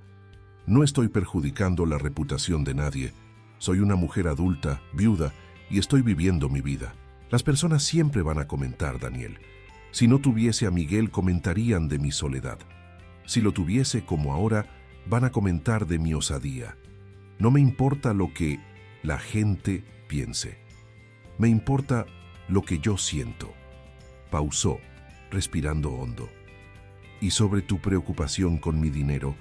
«no estoy perjudicando la reputación de nadie. Soy una mujer adulta, viuda, y estoy viviendo mi vida. Las personas siempre van a comentar, Daniel. Si no tuviese a Miguel, comentarían de mi soledad. Si lo tuviese como ahora, van a comentar de mi osadía. No me importa lo que la gente piense. Me importa lo que yo siento». Pausó, respirando hondo. «Y sobre tu preocupación con mi dinero,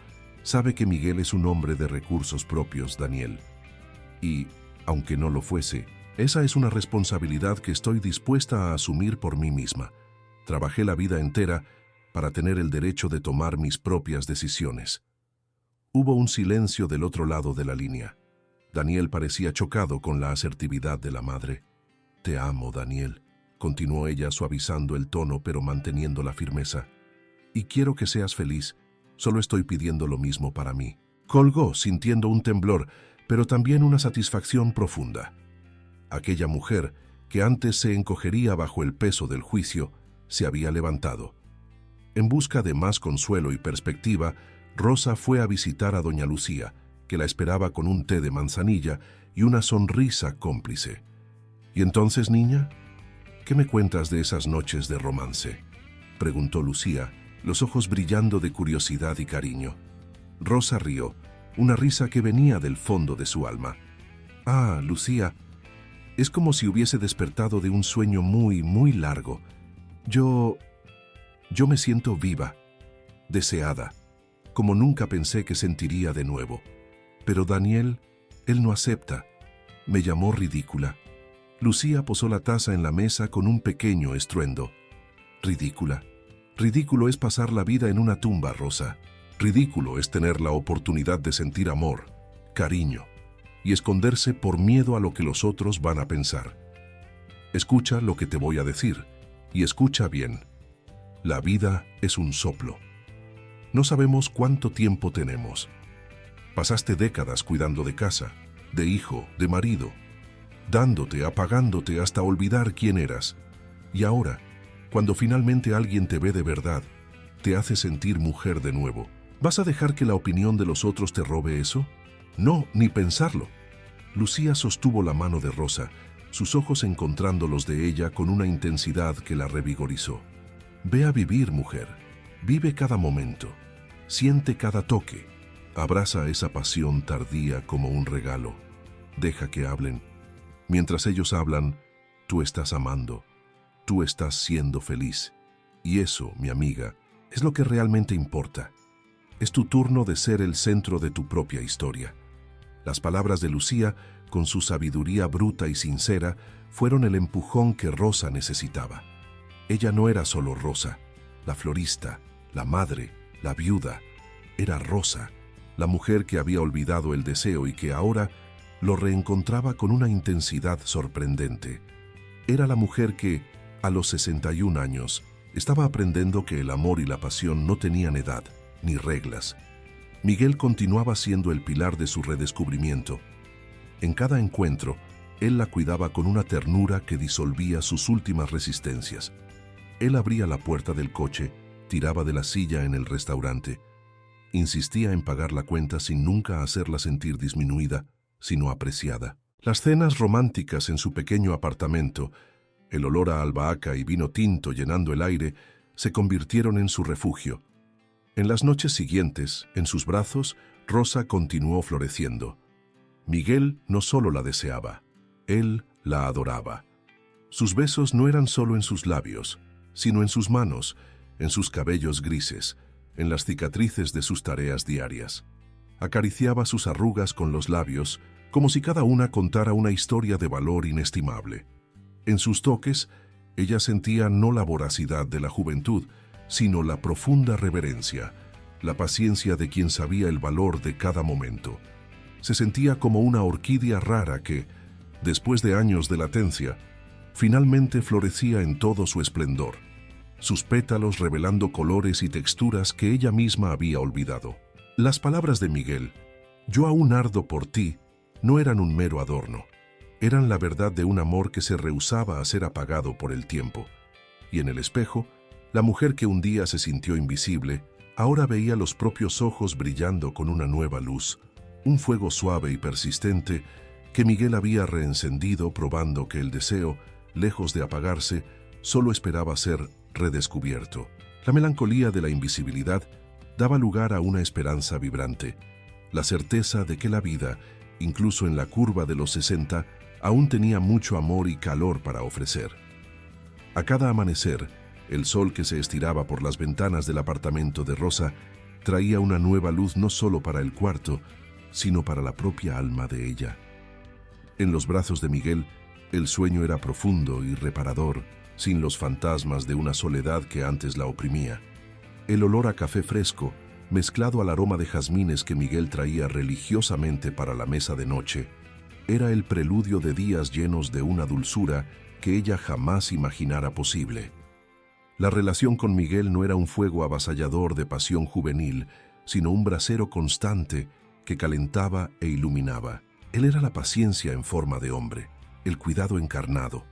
sabe que Miguel es un hombre de recursos propios, Daniel. Y, aunque no lo fuese, esa es una responsabilidad que estoy dispuesta a asumir por mí misma. Trabajé la vida entera para tener el derecho de tomar mis propias decisiones». Hubo un silencio del otro lado de la línea. Daniel parecía chocado con la asertividad de la madre. «Te amo, Daniel», continuó ella suavizando el tono pero manteniendo la firmeza. «Y quiero que seas feliz. Solo estoy pidiendo lo mismo para mí». Colgó, sintiendo un temblor, pero también una satisfacción profunda. Aquella mujer, que antes se encogería bajo el peso del juicio, se había levantado. En busca de más consuelo y perspectiva, Rosa fue a visitar a doña Lucía, que la esperaba con un té de manzanilla y una sonrisa cómplice. «¿Y entonces, niña? ¿Qué me cuentas de esas noches de romance?», preguntó Lucía, los ojos brillando de curiosidad y cariño. Rosa rió, una risa que venía del fondo de su alma. «Ah, Lucía, es como si hubiese despertado de un sueño muy, muy largo. Yo me siento viva, deseada, como nunca pensé que sentiría de nuevo. Pero Daniel, él no acepta. Me llamó ridícula». Lucía posó la taza en la mesa con un pequeño estruendo. «Ridícula. Ridículo es pasar la vida en una tumba, Rosa. Ridículo es tener la oportunidad de sentir amor, cariño, y esconderse por miedo a lo que los otros van a pensar. Escucha lo que te voy a decir, y escucha bien. La vida es un soplo. No sabemos cuánto tiempo tenemos. Pasaste décadas cuidando de casa, de hijo, de marido, dándote, apagándote hasta olvidar quién eras. Y ahora, cuando finalmente alguien te ve de verdad, te hace sentir mujer de nuevo. ¿Vas a dejar que la opinión de los otros te robe eso? No, ni pensarlo». Lucía sostuvo la mano de Rosa, sus ojos encontrando los de ella con una intensidad que la revigorizó. «Ve a vivir, mujer. Vive cada momento. Siente cada toque. Abraza esa pasión tardía como un regalo. Deja que hablen. Mientras ellos hablan, tú estás amando. Tú estás siendo feliz. Y eso, mi amiga, es lo que realmente importa. Es tu turno de ser el centro de tu propia historia». Las palabras de Lucía, con su sabiduría bruta y sincera, fueron el empujón que Rosa necesitaba. Ella no era solo Rosa, la florista, la madre, la viuda. Era Rosa, la mujer que había olvidado el deseo y que ahora lo reencontraba con una intensidad sorprendente. Era la mujer que, a los 61 años, estaba aprendiendo que el amor y la pasión no tenían edad ni reglas. Miguel continuaba siendo el pilar de su redescubrimiento. En cada encuentro, él la cuidaba con una ternura que disolvía sus últimas resistencias. Él abría la puerta del coche, tiraba de la silla en el restaurante. Insistía en pagar la cuenta sin nunca hacerla sentir disminuida, sino apreciada. Las cenas románticas en su pequeño apartamento, el olor a albahaca y vino tinto llenando el aire, se convirtieron en su refugio. En las noches siguientes, en sus brazos, Rosa continuó floreciendo. Miguel no solo la deseaba, él la adoraba. Sus besos no eran solo en sus labios, sino en sus manos, en sus cabellos grises, en las cicatrices de sus tareas diarias. Acariciaba sus arrugas con los labios, como si cada una contara una historia de valor inestimable. En sus toques, ella sentía no la voracidad de la juventud, sino la profunda reverencia, la paciencia de quien sabía el valor de cada momento. Se sentía como una orquídea rara que, después de años de latencia, finalmente florecía en todo su esplendor, sus pétalos revelando colores y texturas que ella misma había olvidado. Las palabras de Miguel, «Yo aún ardo por ti», no eran un mero adorno. Eran la verdad de un amor que se rehusaba a ser apagado por el tiempo. Y en el espejo, la mujer que un día se sintió invisible, ahora veía los propios ojos brillando con una nueva luz, un fuego suave y persistente que Miguel había reencendido, probando que el deseo, lejos de apagarse, solo esperaba ser redescubierto. La melancolía de la invisibilidad daba lugar a una esperanza vibrante, la certeza de que la vida, incluso en la curva de los 60, aún tenía mucho amor y calor para ofrecer. A cada amanecer, el sol que se estiraba por las ventanas del apartamento de Rosa traía una nueva luz no solo para el cuarto, sino para la propia alma de ella. En los brazos de Miguel, el sueño era profundo y reparador, sin los fantasmas de una soledad que antes la oprimía. El olor a café fresco, mezclado al aroma de jazmines que Miguel traía religiosamente para la mesa de noche, era el preludio de días llenos de una dulzura que ella jamás imaginara posible. La relación con Miguel no era un fuego avasallador de pasión juvenil, sino un brasero constante que calentaba e iluminaba. Él era la paciencia en forma de hombre, el cuidado encarnado.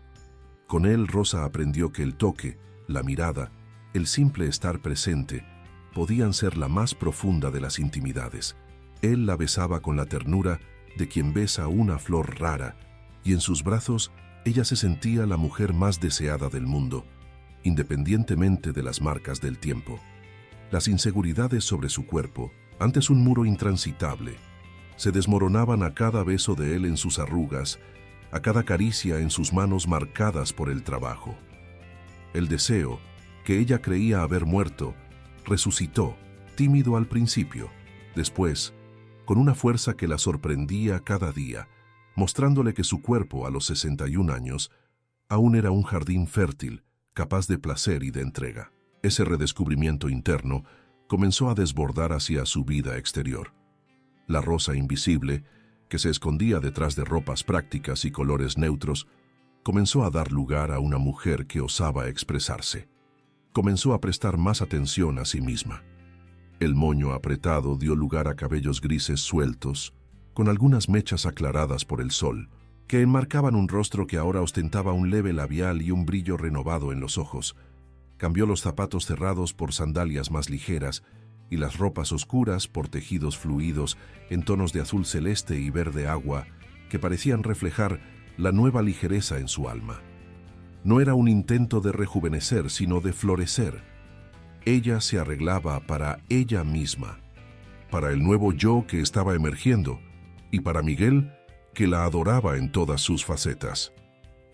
Con él Rosa aprendió que el toque, la mirada, el simple estar presente, podían ser la más profunda de las intimidades. Él la besaba con la ternura de quien besa una flor rara, y en sus brazos ella se sentía la mujer más deseada del mundo, independientemente de las marcas del tiempo. Las inseguridades sobre su cuerpo, antes un muro intransitable, se desmoronaban a cada beso de él en sus arrugas, a cada caricia en sus manos marcadas por el trabajo. El deseo, que ella creía haber muerto, resucitó, tímido al principio, después, con una fuerza que la sorprendía cada día, mostrándole que su cuerpo a los 61 años aún era un jardín fértil, capaz de placer y de entrega. Ese redescubrimiento interno comenzó a desbordar hacia su vida exterior. La Rosa invisible, que se escondía detrás de ropas prácticas y colores neutros, comenzó a dar lugar a una mujer que osaba expresarse. Comenzó a prestar más atención a sí misma. El moño apretado dio lugar a cabellos grises sueltos, con algunas mechas aclaradas por el sol, que enmarcaban un rostro que ahora ostentaba un leve labial y un brillo renovado en los ojos. Cambió los zapatos cerrados por sandalias más ligeras y las ropas oscuras por tejidos fluidos en tonos de azul celeste y verde agua que parecían reflejar la nueva ligereza en su alma. No era un intento de rejuvenecer, sino de florecer. Ella se arreglaba para ella misma, para el nuevo yo que estaba emergiendo, y para Miguel, que la adoraba en todas sus facetas.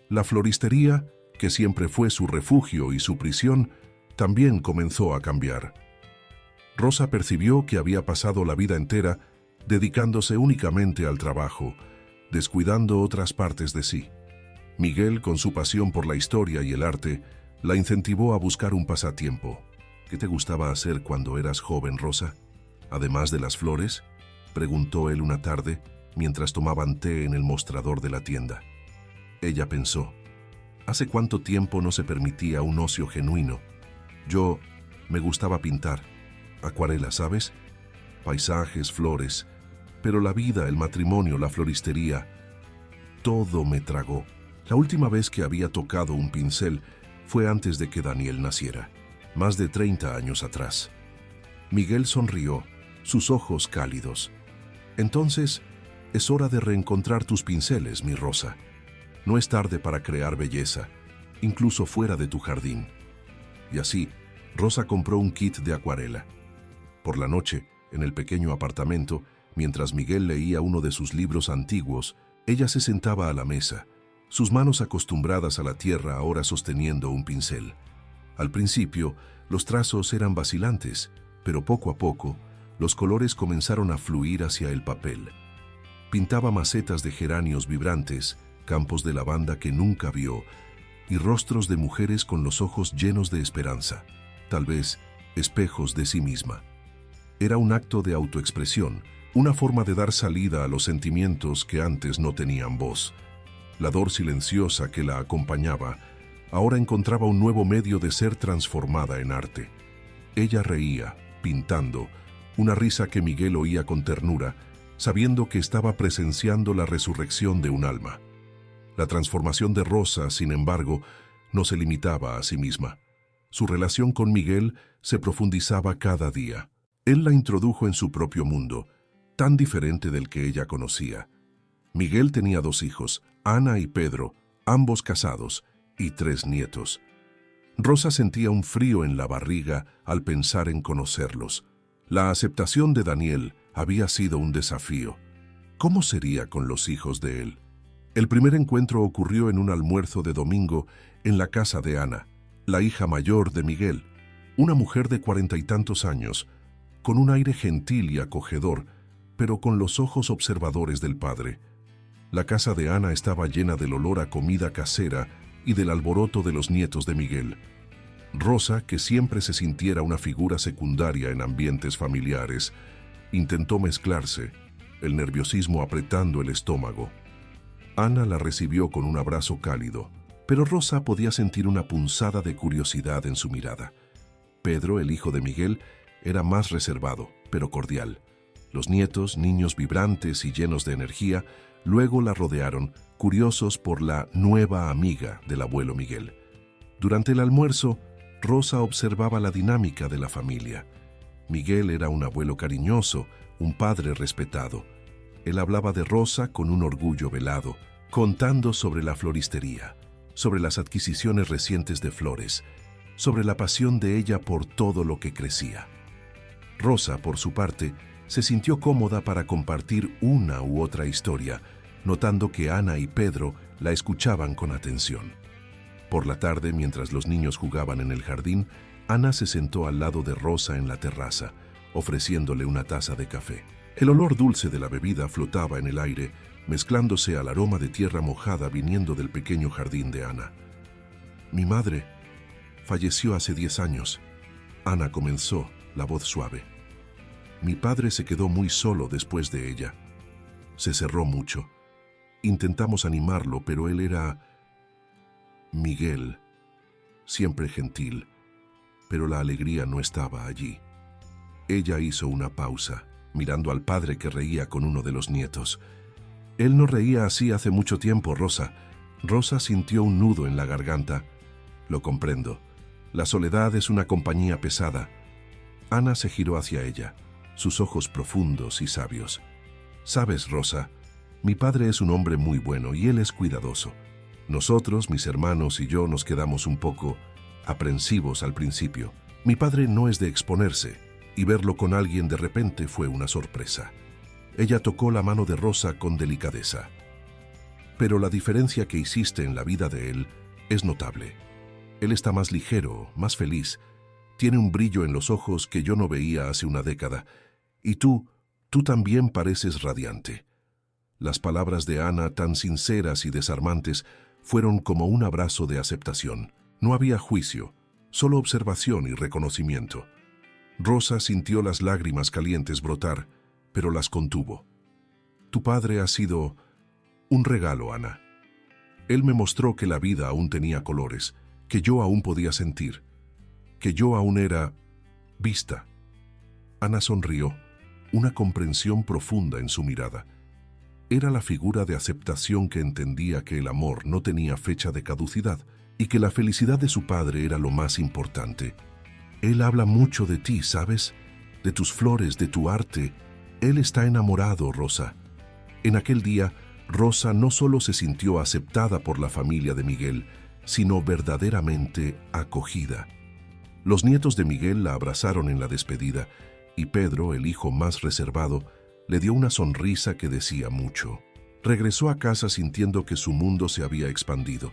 La floristería, que siempre fue su refugio y su prisión, también comenzó a cambiar. Rosa percibió que había pasado la vida entera dedicándose únicamente al trabajo, descuidando otras partes de sí. Miguel, con su pasión por la historia y el arte, la incentivó a buscar un pasatiempo. ¿Qué te gustaba hacer cuando eras joven, Rosa? ¿Además de las flores?, preguntó él una tarde, mientras tomaban té en el mostrador de la tienda. Ella pensó, ¿hace cuánto tiempo no se permitía un ocio genuino? Me gustaba pintar. Acuarela, ¿sabes? Paisajes, flores, pero la vida, el matrimonio, la floristería, todo me tragó. La última vez que había tocado un pincel fue antes de que Daniel naciera, más de 30 años atrás. Miguel sonrió, sus ojos cálidos. Entonces, es hora de reencontrar tus pinceles, mi Rosa. No es tarde para crear belleza, incluso fuera de tu jardín. Y así, Rosa compró un kit de acuarela. Por la noche, en el pequeño apartamento, mientras Miguel leía uno de sus libros antiguos, ella se sentaba a la mesa, sus manos acostumbradas a la tierra ahora sosteniendo un pincel. Al principio, los trazos eran vacilantes, pero poco a poco, los colores comenzaron a fluir hacia el papel. Pintaba macetas de geranios vibrantes, campos de lavanda que nunca vio, y rostros de mujeres con los ojos llenos de esperanza, tal vez espejos de sí misma. Era un acto de autoexpresión, una forma de dar salida a los sentimientos que antes no tenían voz. La dor silenciosa que la acompañaba ahora encontraba un nuevo medio de ser transformada en arte. Ella reía, pintando, una risa que Miguel oía con ternura, sabiendo que estaba presenciando la resurrección de un alma. La transformación de Rosa, sin embargo, no se limitaba a sí misma. Su relación con Miguel se profundizaba cada día. Él la introdujo en su propio mundo, tan diferente del que ella conocía. Miguel tenía 2 hijos, Ana y Pedro, ambos casados, y 3 nietos. Rosa sentía un frío en la barriga al pensar en conocerlos. La aceptación de Daniel había sido un desafío. ¿Cómo sería con los hijos de él? El primer encuentro ocurrió en un almuerzo de domingo en la casa de Ana, la hija mayor de Miguel, una mujer de 40 y tantos años, con un aire gentil y acogedor, pero con los ojos observadores del padre. La casa de Ana estaba llena del olor a comida casera y del alboroto de los nietos de Miguel. Rosa, que siempre se sintiera una figura secundaria en ambientes familiares, intentó mezclarse, el nerviosismo apretando el estómago. Ana la recibió con un abrazo cálido, pero Rosa podía sentir una punzada de curiosidad en su mirada. Pedro, el hijo de Miguel, era más reservado, pero cordial. Los nietos, niños vibrantes y llenos de energía, luego la rodearon, curiosos por la nueva amiga del abuelo Miguel. Durante el almuerzo, Rosa observaba la dinámica de la familia. Miguel era un abuelo cariñoso, un padre respetado. Él hablaba de Rosa con un orgullo velado, contando sobre la floristería, sobre las adquisiciones recientes de flores, sobre la pasión de ella por todo lo que crecía. Rosa, por su parte, se sintió cómoda para compartir una u otra historia, notando que Ana y Pedro la escuchaban con atención. Por la tarde, mientras los niños jugaban en el jardín, Ana se sentó al lado de Rosa en la terraza, ofreciéndole una taza de café. El olor dulce de la bebida flotaba en el aire, mezclándose al aroma de tierra mojada viniendo del pequeño jardín de Ana. «Mi madre falleció hace 10 años», Ana comenzó, la voz suave. «Mi padre se quedó muy solo después de ella. Se cerró mucho. Intentamos animarlo, pero él era Miguel, siempre gentil, pero la alegría no estaba allí». Ella hizo una pausa, mirando al padre que reía con uno de los nietos. «Él no reía así hace mucho tiempo, Rosa». Rosa sintió un nudo en la garganta. «Lo comprendo. La soledad es una compañía pesada». Ana se giró hacia ella, sus ojos profundos y sabios. «Sabes, Rosa, mi padre es un hombre muy bueno y él es cuidadoso. Nosotros, mis hermanos y yo, nos quedamos un poco aprensivos al principio. Mi padre no es de exponerse, y verlo con alguien de repente fue una sorpresa». Ella tocó la mano de Rosa con delicadeza. «Pero la diferencia que hiciste en la vida de él es notable. Él está más ligero, más feliz. Tiene un brillo en los ojos que yo no veía hace una década. Y tú también pareces radiante». Las palabras de Ana, tan sinceras y desarmantes, fueron como un abrazo de aceptación. No había juicio, solo observación y reconocimiento. Rosa sintió las lágrimas calientes brotar, pero las contuvo. «Tu padre ha sido un regalo, Ana. Él me mostró que la vida aún tenía colores, que yo aún podía sentir, que yo aún era vista». Ana sonrió, una comprensión profunda en su mirada. Era la figura de aceptación que entendía que el amor no tenía fecha de caducidad y que la felicidad de su padre era lo más importante. «Él habla mucho de ti, ¿sabes? De tus flores, de tu arte. Él está enamorado, Rosa». En aquel día, Rosa no solo se sintió aceptada por la familia de Miguel, sino verdaderamente acogida. Los nietos de Miguel la abrazaron en la despedida y Pedro, el hijo más reservado, le dio una sonrisa que decía mucho. Regresó a casa sintiendo que su mundo se había expandido,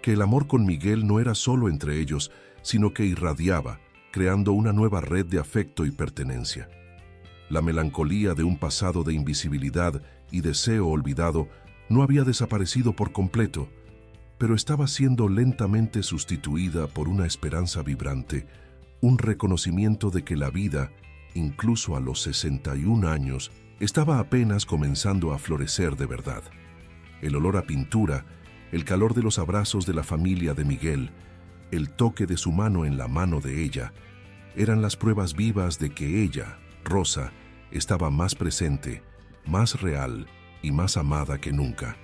que el amor con Miguel no era solo entre ellos, sino que irradiaba, creando una nueva red de afecto y pertenencia. La melancolía de un pasado de invisibilidad y deseo olvidado no había desaparecido por completo, pero estaba siendo lentamente sustituida por una esperanza vibrante, un reconocimiento de que la vida, incluso a los 61 años, estaba apenas comenzando a florecer de verdad. El olor a pintura, el calor de los abrazos de la familia de Miguel, el toque de su mano en la mano de ella, eran las pruebas vivas de que ella, Rosa, estaba más presente, más real y más amada que nunca.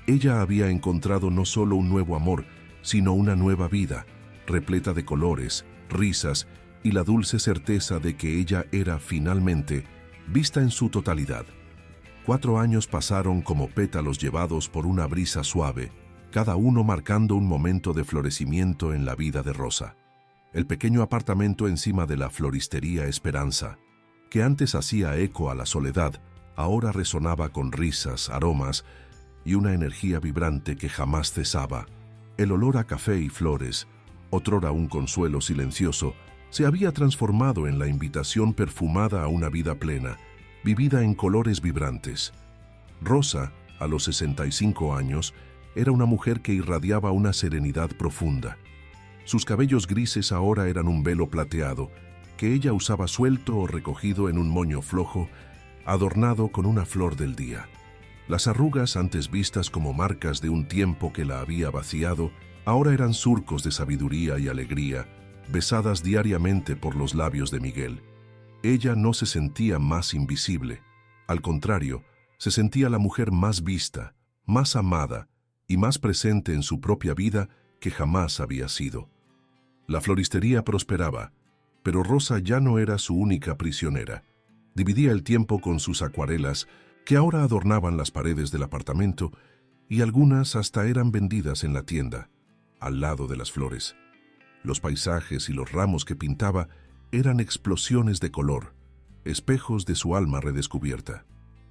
Ella había encontrado no solo un nuevo amor, sino una nueva vida, repleta de colores, risas y la dulce certeza de que ella era finalmente vista en su totalidad. 4 años pasaron como pétalos llevados por una brisa suave, cada uno marcando un momento de florecimiento en la vida de Rosa. El pequeño apartamento encima de la floristería Esperanza, que antes hacía eco a la soledad, ahora resonaba con risas, aromas y una energía vibrante que jamás cesaba. El olor a café y flores, otrora un consuelo silencioso, se había transformado en la invitación perfumada a una vida plena, vivida en colores vibrantes. Rosa, a los 65 años, era una mujer que irradiaba una serenidad profunda. Sus cabellos grises ahora eran un velo plateado, que ella usaba suelto o recogido en un moño flojo, adornado con una flor del día. Las arrugas, antes vistas como marcas de un tiempo que la había vaciado, ahora eran surcos de sabiduría y alegría, besadas diariamente por los labios de Miguel. Ella no se sentía más invisible. Al contrario, se sentía la mujer más vista, más amada y más presente en su propia vida que jamás había sido. La floristería prosperaba, pero Rosa ya no era su única prisionera. Dividía el tiempo con sus acuarelas, que ahora adornaban las paredes del apartamento, y algunas hasta eran vendidas en la tienda, al lado de las flores. Los paisajes y los ramos que pintaba eran explosiones de color, espejos de su alma redescubierta.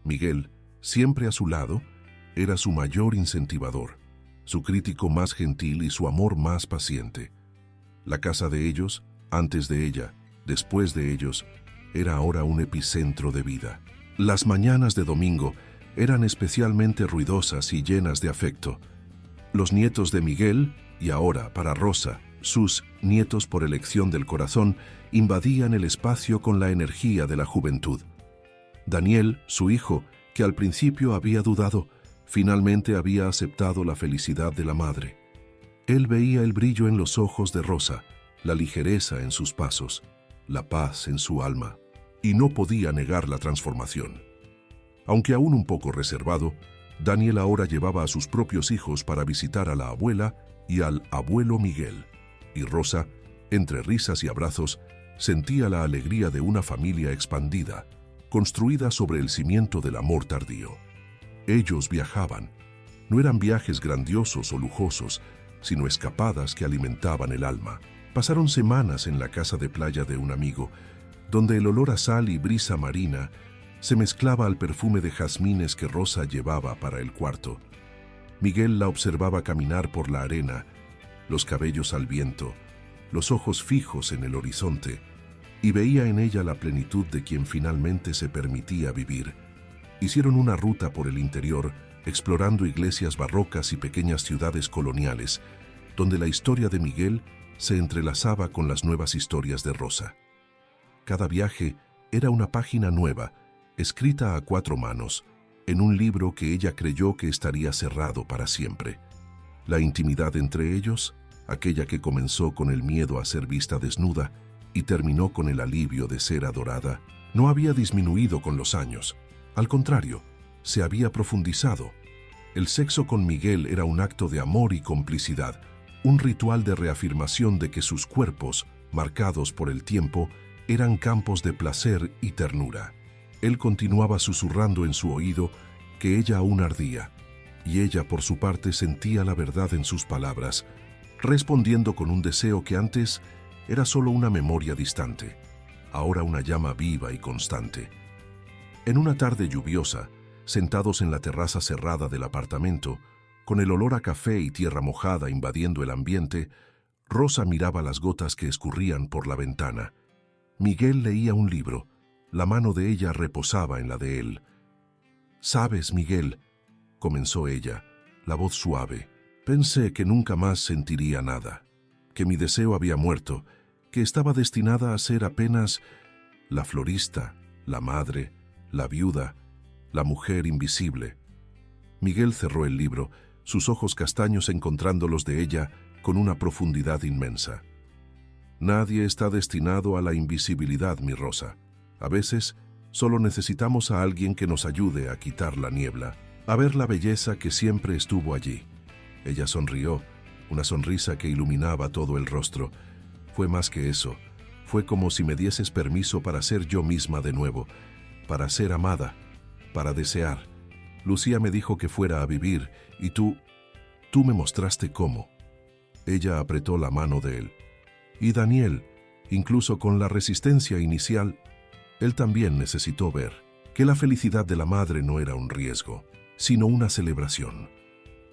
Miguel, siempre a su lado, era su mayor incentivador, su crítico más gentil y su amor más paciente. La casa de ellos, antes de ella, después de ellos, era ahora un epicentro de vida. Las mañanas de domingo eran especialmente ruidosas y llenas de afecto. Los nietos de Miguel, y ahora, para Rosa, sus nietos por elección del corazón, invadían el espacio con la energía de la juventud. Daniel, su hijo, que al principio había dudado, finalmente había aceptado la felicidad de la madre. Él veía el brillo en los ojos de Rosa, la ligereza en sus pasos, la paz en su alma, y no podía negar la transformación. Aunque aún un poco reservado, Daniel ahora llevaba a sus propios hijos para visitar a la abuela y al abuelo Miguel, y Rosa, entre risas y abrazos, sentía la alegría de una familia expandida, construida sobre el cimiento del amor tardío. Ellos viajaban. No eran viajes grandiosos o lujosos, sino escapadas que alimentaban el alma. Pasaron semanas en la casa de playa de un amigo, donde el olor a sal y brisa marina se mezclaba al perfume de jazmines que Rosa llevaba para el cuarto. Miguel la observaba caminar por la arena, los cabellos al viento, los ojos fijos en el horizonte, y veía en ella la plenitud de quien finalmente se permitía vivir. Hicieron una ruta por el interior, explorando iglesias barrocas y pequeñas ciudades coloniales, donde la historia de Miguel se entrelazaba con las nuevas historias de Rosa. Cada viaje era una página nueva, escrita a 4 manos, en un libro que ella creyó que estaría cerrado para siempre. La intimidad entre ellos, aquella que comenzó con el miedo a ser vista desnuda y terminó con el alivio de ser adorada, no había disminuido con los años. Al contrario, se había profundizado. El sexo con Miguel era un acto de amor y complicidad, un ritual de reafirmación de que sus cuerpos, marcados por el tiempo, eran campos de placer y ternura. Él continuaba susurrando en su oído que ella aún ardía, y ella por su parte sentía la verdad en sus palabras, respondiendo con un deseo que antes era solo una memoria distante, ahora una llama viva y constante. En una tarde lluviosa, sentados en la terraza cerrada del apartamento, con el olor a café y tierra mojada invadiendo el ambiente, Rosa miraba las gotas que escurrían por la ventana. Miguel leía un libro. La mano de ella reposaba en la de él. «Sabes, Miguel», comenzó ella, la voz suave, «pensé que nunca más sentiría nada, que mi deseo había muerto, que estaba destinada a ser apenas la florista, la madre, la viuda, la mujer invisible». Miguel cerró el libro, sus ojos castaños encontrando los de ella con una profundidad inmensa. «Nadie está destinado a la invisibilidad, mi Rosa. A veces, solo necesitamos a alguien que nos ayude a quitar la niebla, a ver la belleza que siempre estuvo allí». Ella sonrió, una sonrisa que iluminaba todo el rostro. Fue más que eso. Fue como si me dieses permiso para ser yo misma de nuevo, para ser amada, para desear. Lucía me dijo que fuera a vivir, y tú me mostraste cómo. Ella apretó la mano de él. Y Daniel, incluso con la resistencia inicial, él también necesitó ver que la felicidad de la madre no era un riesgo, sino una celebración.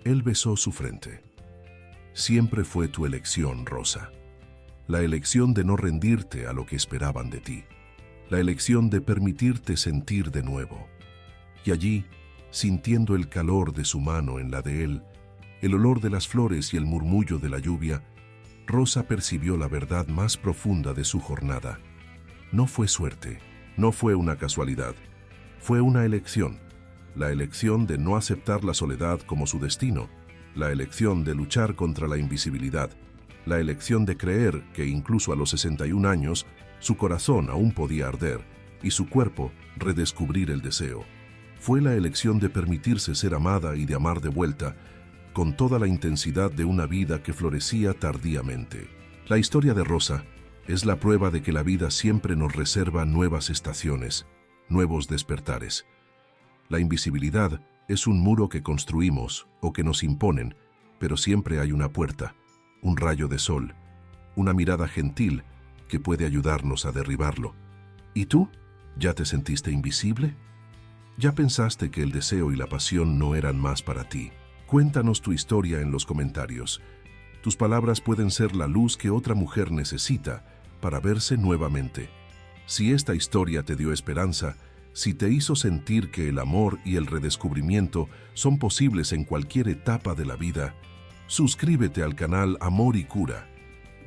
Él besó su frente. «Siempre fue tu elección, Rosa. La elección de no rendirte a lo que esperaban de ti. La elección de permitirte sentir de nuevo». Y allí, sintiendo el calor de su mano en la de él, el olor de las flores y el murmullo de la lluvia, Rosa percibió la verdad más profunda de su jornada. No fue suerte, no fue una casualidad, fue una elección. La elección de no aceptar la soledad como su destino, la elección de luchar contra la invisibilidad, la elección de creer que incluso a los 61 años, su corazón aún podía arder y su cuerpo redescubrir el deseo. Fue la elección de permitirse ser amada y de amar de vuelta, con toda la intensidad de una vida que florecía tardíamente. La historia de Rosa es la prueba de que la vida siempre nos reserva nuevas estaciones, nuevos despertares. La invisibilidad es un muro que construimos o que nos imponen, pero siempre hay una puerta, un rayo de sol, una mirada gentil que puede ayudarnos a derribarlo. ¿Y tú? ¿Ya te sentiste invisible? ¿Ya pensaste que el deseo y la pasión no eran más para ti? Cuéntanos tu historia en los comentarios. Tus palabras pueden ser la luz que otra mujer necesita para verse nuevamente. Si esta historia te dio esperanza, si te hizo sentir que el amor y el redescubrimiento son posibles en cualquier etapa de la vida, suscríbete al canal Amor y Cura.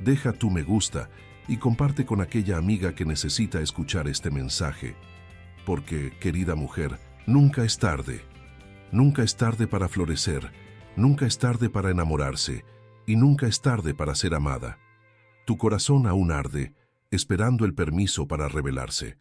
Deja tu me gusta y comparte con aquella amiga que necesita escuchar este mensaje. Porque, querida mujer, nunca es tarde. Nunca es tarde para florecer, nunca es tarde para enamorarse y nunca es tarde para ser amada. Tu corazón aún arde, esperando el permiso para revelarse.